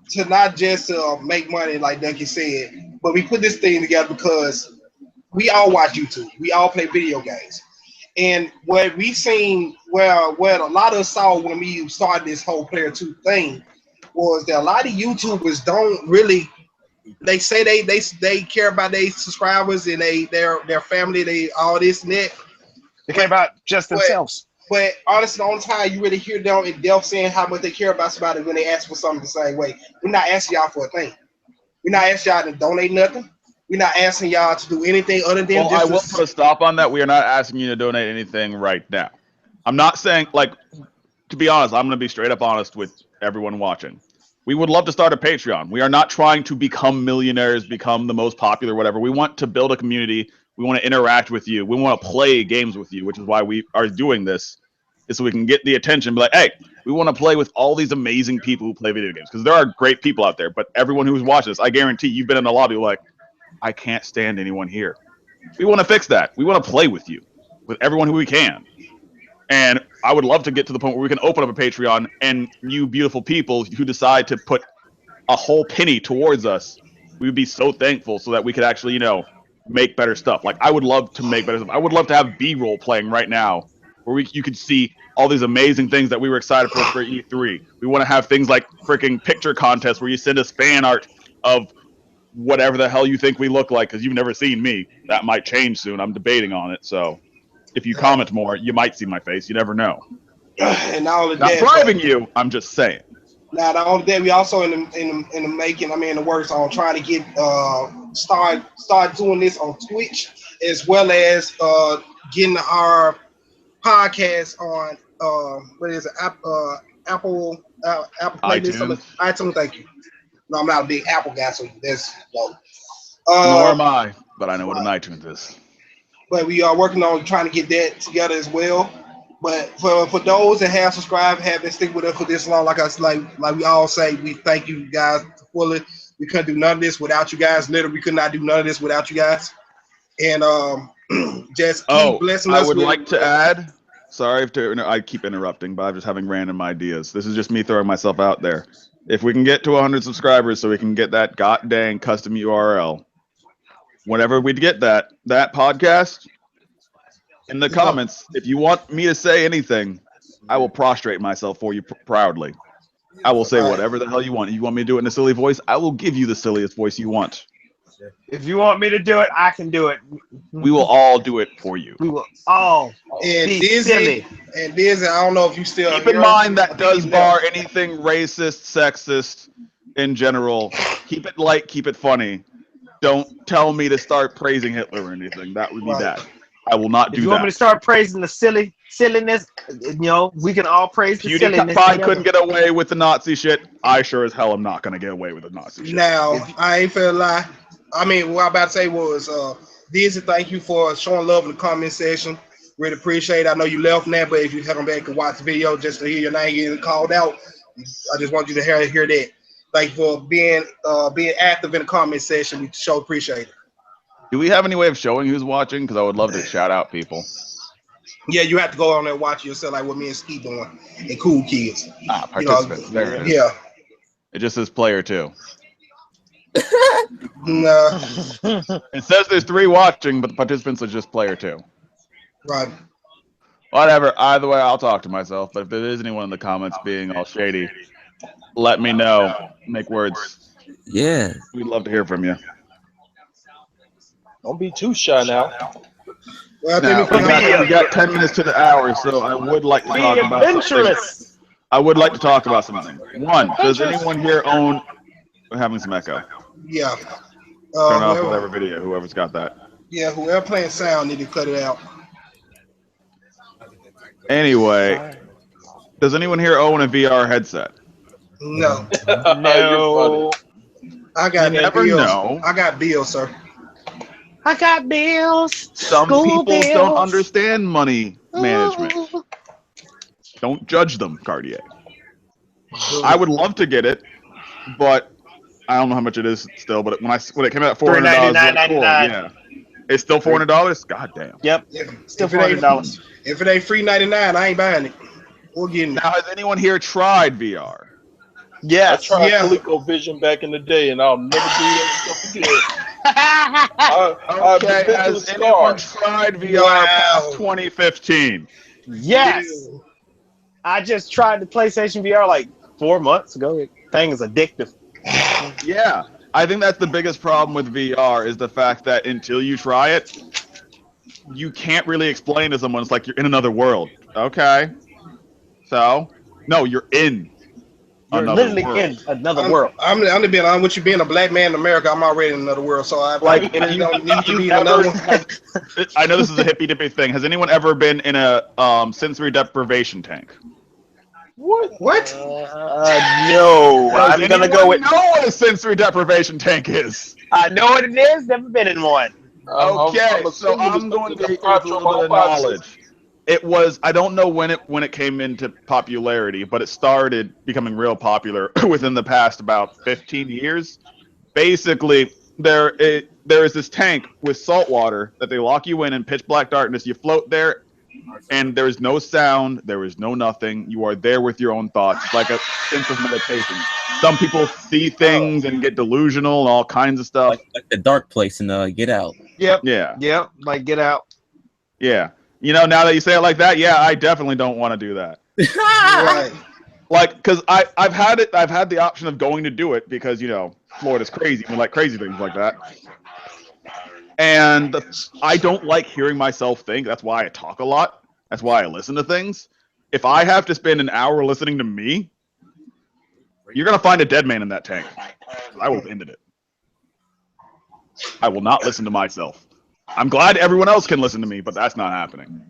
to not just make money, like Ducky said, but we put this thing together because we all watch YouTube. We all play video games. And what we seen, where a lot of us saw when we started this whole Plyr 2 thing, was that a lot of YouTubers don't really. They say they care about their subscribers and their family, they all this and that. They care about just themselves. But honestly, the only time you really hear them in depth saying how much they care about somebody when they ask for something the same way. We're not asking y'all for a thing. We're not asking y'all to donate nothing. We're not asking y'all to do anything other than I will put a stop on that. We are not asking you to donate anything right now. I'm not saying, like, to be honest, I'm going to be straight up honest with everyone watching. We would love to start a Patreon. We are not trying to become millionaires, become the most popular, whatever. We want to build a community. We want to interact with you. We want to play games with you, which is why we are doing this, is so we can get the attention. Be like, hey, we want to play with all these amazing people who play video games, because there are great people out there. But everyone who's watching this, I guarantee you've been in the lobby like, I can't stand anyone here. We want to fix that. We want to play with you, with everyone who we can. And I would love to get to the point where we can open up a Patreon and you beautiful people who decide to put a whole penny towards us, we would be so thankful so that we could actually, make better stuff. Like, I would love to make better stuff. I would love to have B-roll playing right now where you could see all these amazing things that we were excited for E3. We want to have things like freaking picture contests where you send us fan art of whatever the hell you think we look like, because you've never seen me. That might change soon. I'm debating on it, so if you comment more, you might see my face. You never know. And all of not that, bribing you. I'm just saying. Now, all of that, we also in the making. I mean, in the works on trying to get start doing this on Twitch, as well as getting our podcast on what is it? Apple iTunes. iTunes. Thank you. No, I'm not a big Apple guy, so that's low. Nor am I, but I know what an iTunes is. But we are working on trying to get that together as well. But for those that have subscribed, have been sticking with us for this long, like we all say, we thank you guys fully. We couldn't do none of this without you guys. Literally, we could not do none of this without you guys. And just keep blessing us. I would like to add. Sorry I keep interrupting, but I'm just having random ideas. This is just me throwing myself out there. If we can get to 100 subscribers, so we can get that god dang custom URL. Whenever we get that podcast. In the comments, if you want me to say anything, I will prostrate myself for you proudly. I will say whatever the hell you want. You want me to do it in a silly voice? I will give you the silliest voice you want. If you want me to do it, I can do it. We will all do it for you. We will all be silly. And Disney, I don't know if you still keep in mind that does bar anything racist, sexist in general. Keep it light, keep it funny. Don't tell me to start praising Hitler or anything. That would be bad. I will not do that. If you want me to start praising the silliness, we can all praise the silliness. PewDiePie couldn't get away with the Nazi shit. I sure as hell am not going to get away with the Nazi shit. Now, I ain't finna lie. I mean, what I'm about to say was, Disney, thank you for showing love in the comment section. Really appreciate it. I know you left now, but if you come back and watch the video just to hear your name getting called out, I just want you to hear that. Thank you for being active in the comment section. We sure appreciate it. Do we have any way of showing who's watching? Because I would love to shout out people. Yeah, you have to go on there and watch yourself, like what me and Ski doing, and Cool Kids. Participants. There it is. Yeah. It just says Plyr 2. No. It says there's 3 watching, but the participants are just Plyr 2. Right. Whatever. Either way, I'll talk to myself. But if there is anyone in the comments being all shady, let me know. Make words. Yeah. We'd love to hear from you. Don't be too shy now. Well, I Now, think we got 10 minutes to the hour, so I would like to Be talk about something. adventurous. I would like to talk about something. One, does anyone here own... We're having some echo. yeah. Turn off Whoever, whatever video, whoever's got that. yeah, whoever playing sound need to cut it out. Anyway, does anyone here own a VR headset? No, No. I got You never bills. know. I got bills, sir. I got bills. Some School people bills. don't understand money management. Don't judge them, Cartier. I would love to get it, but I don't know how much it is still. But when it came out at $400, like, cool. Yeah, it's still $400. God damn. Yep. Still $400. If it ain't free 99, I ain't buying it. We're getting it. Now, has anyone here tried VR? I Yes. tried Yeah. ColecoVision back in the day, and I'll never do that stuff again. Okay, has anyone tried VR past 2015? Yes. I just tried the PlayStation VR like 4 months ago. The thing is addictive. Yeah, I think that's the biggest problem with VR is the fact that until you try it, you can't really explain to someone. It's like you're in another world. Okay, so no, you're in You're another literally world. in another world. I'm to be honest with you, being a black man in America, I'm already in another world, so I Like, really don't need to you be in another one. I know this is a hippy dippy thing. Has anyone ever been in a sensory deprivation tank? What? No. Does I'm gonna go with. know what a sensory deprivation tank is? I know what it is. Never been in one. Okay, so I'm going to give you a little bit of knowledge. It was, I don't know when it came into popularity, but it started becoming real popular within the past about 15 years. Basically, there is this tank with salt water that they lock you in pitch black darkness. You float there, and there is no sound, there is no nothing. You are there with your own thoughts, like a sense of meditation. Some people see things and get delusional and all kinds of stuff. Like the dark place in Get Out. Yep. Yeah. Yep. Like Get Out. Yeah. You know, now that you say it like that, yeah, I definitely don't want to do that. Right. Like, because I've had the option of going to do it because, you know, Florida's crazy. We like crazy things like that. And I don't like hearing myself think. That's why I talk a lot. That's why I listen to things. If I have to spend an hour listening to me, you're going to find a dead man in that tank. I will have ended it. I will not listen to myself. I'm glad everyone else can listen to me, but that's not happening.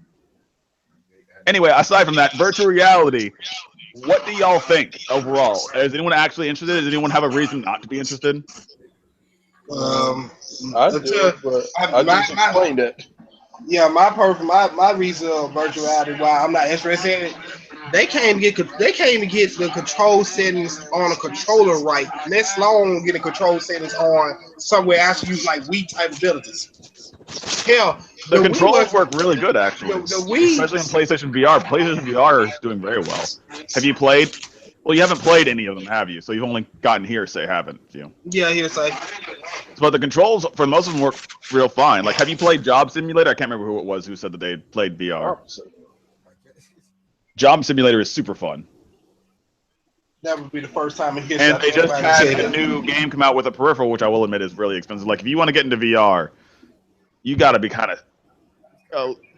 Anyway, aside from that, virtual reality, what do y'all think overall? Is anyone actually interested? Does anyone have a reason not to be interested? I do, but I just explained it. Yeah, my reason of virtual reality why I'm not interested in it. They can't even get the control settings on a controller right. Let's alone get the control settings on somewhere else use like Wii type abilities. Hell, the controllers work really good actually. The Wii, especially in PlayStation VR. PlayStation VR is doing very well. Have you played? Well, you haven't played any of them, have you? So you've only gotten hearsay, haven't you? Yeah, hearsay. But the controls for most of them work real fine. Like, have you played Job Simulator? I can't remember who it was who said that they played VR. Job Simulator is super fun. That would be the first time in history. And they just had a new game come out with a peripheral, which I will admit is really expensive. Like, if you want to get into VR, you got to be kind of,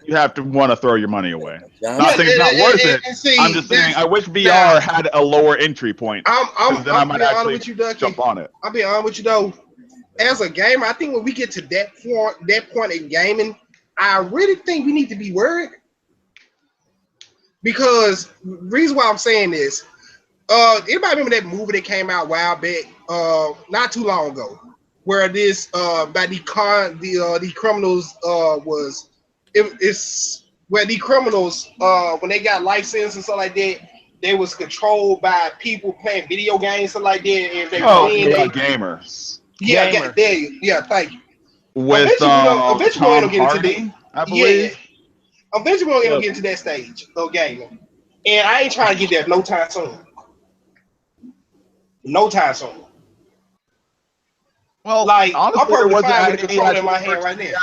you have to want to throw your money away. Not saying it's not worth it. See, I'm just saying I wish VR had a lower entry point. I'm then I might actually with you, Ducky. jump on it. I'll be honest with you though. As a gamer, I think when we get to that point in gaming, I really think we need to be worried. Because the reason why I'm saying this, anybody remember that movie that came out a while back, not too long ago, where this by the criminals it's where the criminals when they got life sentences and stuff like that, they was controlled by people playing video games and stuff like that, and they gamers. Yeah, thank you. With eventually Tom Hardy, I believe. Eventually we're gonna get into that stage of gaming, and I ain't trying to get there no time soon. No time soon. Well, like honestly, there wasn't any control in my hand right now.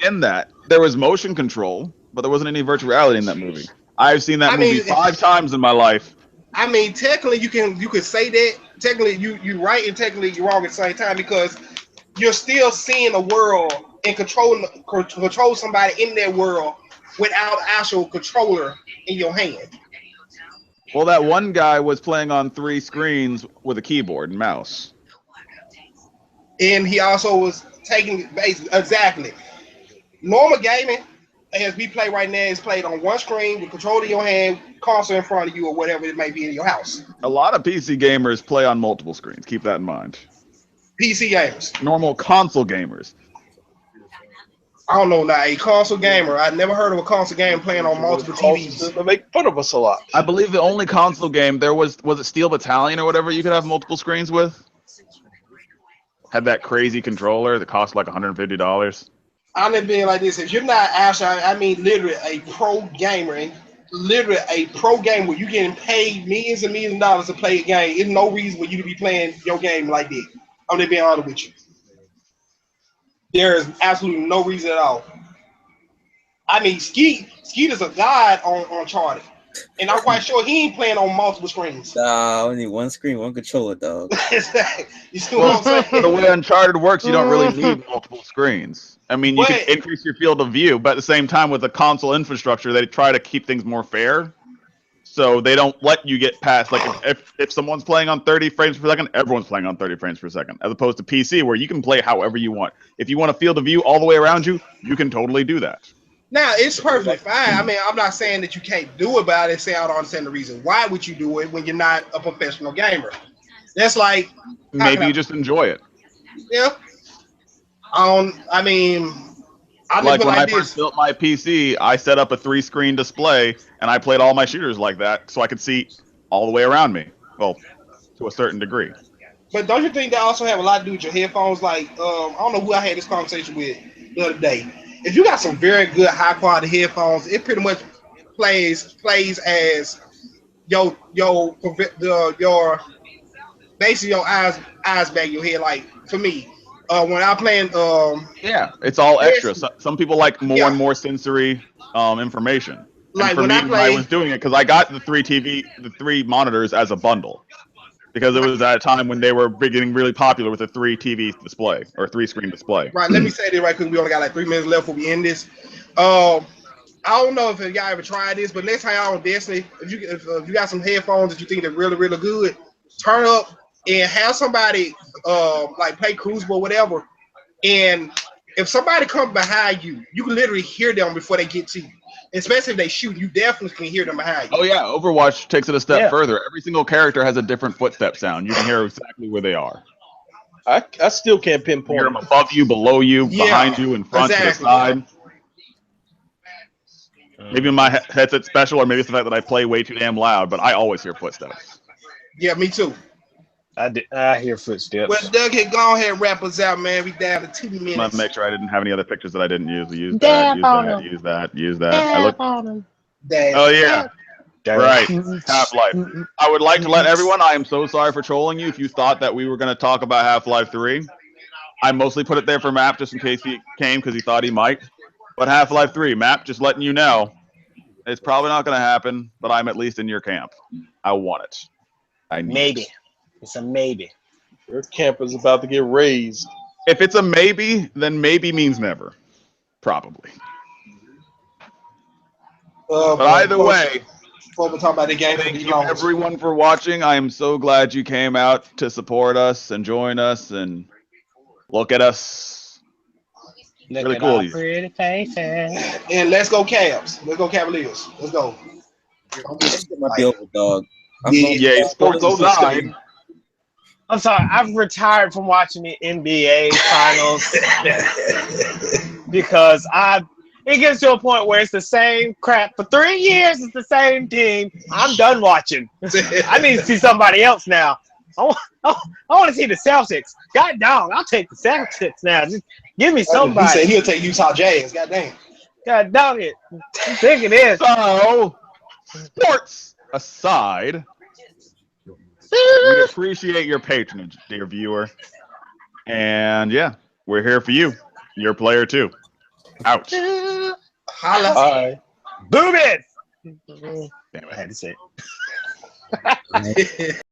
In that, there was motion control, but there wasn't any virtual reality in that movie. I've seen that movie 5 times in my life, I mean, technically, you could say that. Technically, you right, and technically, you're wrong at the same time because you're still seeing a world and control somebody in that world without an actual controller in your hand. Well, that one guy was playing on 3 screens with a keyboard and mouse. And he also was taking exactly normal gaming as we play right now is played on one screen with control in your hand, console in front of you, or whatever it may be in your house. A lot of PC gamers play on multiple screens. Keep that in mind. PC gamers. Normal console gamers. I don't know now. A console gamer. I never heard of a console game playing on multiple TVs. They make fun of us a lot. I believe the only console game there was it Steel Battalion or whatever you could have multiple screens with? Had that crazy controller that cost like $150. I'm just being like this. If you're not actually, I mean, literally a pro gamer, and literally a pro game where you're getting paid millions and millions of dollars to play a game, there's no reason for you to be playing your game like that. I'm just being honest with you. There is absolutely no reason at all. I mean, Skeet is a god on Uncharted. And I'm quite sure he ain't playing on multiple screens. Nah, only one screen, one controller, dog. You see what I'm saying? The way Uncharted works, you don't really need multiple screens. I mean, you can increase your field of view, but at the same time, with the console infrastructure, they try to keep things more fair. So they don't let you get past, like, if someone's playing on 30 frames per second, everyone's playing on 30 frames per second, as opposed to PC, where you can play however you want. If you want a field of view all the way around you, you can totally do that. Now, it's perfectly fine. I mean, I'm not saying that you can't do it, but I didn't say I don't understand the reason. Why would you do it when you're not a professional gamer? That's like... Maybe you just enjoy it. Yeah. I mean... Like when I first built my PC, I set up a 3-screen display, and I played all my shooters like that, so I could see all the way around me. Well, to a certain degree. But don't you think that also have a lot to do with your headphones? Like, I don't know who I had this conversation with the other day. If you got some very good high quality headphones, it pretty much plays as your basically your eyes back your head. Like for me, when I playing yeah, it's all extra. Some people like more and more sensory information. Like and for me, when I was doing it, because I got the 3 monitors as a bundle. Because it was at a time when they were getting really popular with a 3 TV display or 3-screen display. Right. Let me say this right quick. We only got like 3 minutes left before we end this. I don't know if y'all ever tried this, but next time y'all on Destiny, if you got some headphones that you think are really really good, turn up and have somebody like play Crucible or whatever. And if somebody comes behind you, you can literally hear them before they get to you. Especially if they shoot, you definitely can hear them behind you. Oh yeah, Overwatch takes it a step further. Every single character has a different footstep sound. You can hear exactly where they are. I still can't pinpoint. You hear them above you, below you, behind you, in front, to the side. Maybe my headset's special, or maybe it's the fact that I play way too damn loud, but I always hear footsteps. Yeah, me too. I hear footsteps. Well, Doug, go ahead and wrap us out, man. We down to 2 minutes. I'm gonna make sure I didn't have any other pictures that I didn't use. Use that. Oh yeah. Right. Half-Life. I would like to let everyone, I am so sorry for trolling you if you thought that we were going to talk about Half-Life 3. I mostly put it there for Map just in case he came because he thought he might. But Half-Life 3, Map, just letting you know, it's probably not going to happen, but I'm at least in your camp. I want it. I need maybe. It. It's a maybe. Your camp is about to get raised. If it's a maybe, then maybe means never. Probably. But either way, before we talk about the game, thank you everyone for watching. I am so glad you came out to support us and join us and look at us. Look really at cool. Our pretty faces. And let's go Cavs. Let's go Cavaliers. Let's go. Might be over, dog. Yeah, sports outside. I'm sorry, I've retired from watching the NBA finals because it gets to a point where it's the same crap. For 3 years, it's the same team. I'm done watching. I need to see somebody else now. I want to see the Celtics. God dog, I'll take the Celtics now. Just give me somebody. He said he'll take Utah Jazz. God damn. God dog it. I'm sick of this. So, sports aside, we appreciate your patronage, dear viewer. And yeah, we're here for you. You're a player too. Ouch. Holla. Bye. Boom it. Damn it. I had to say it. Right?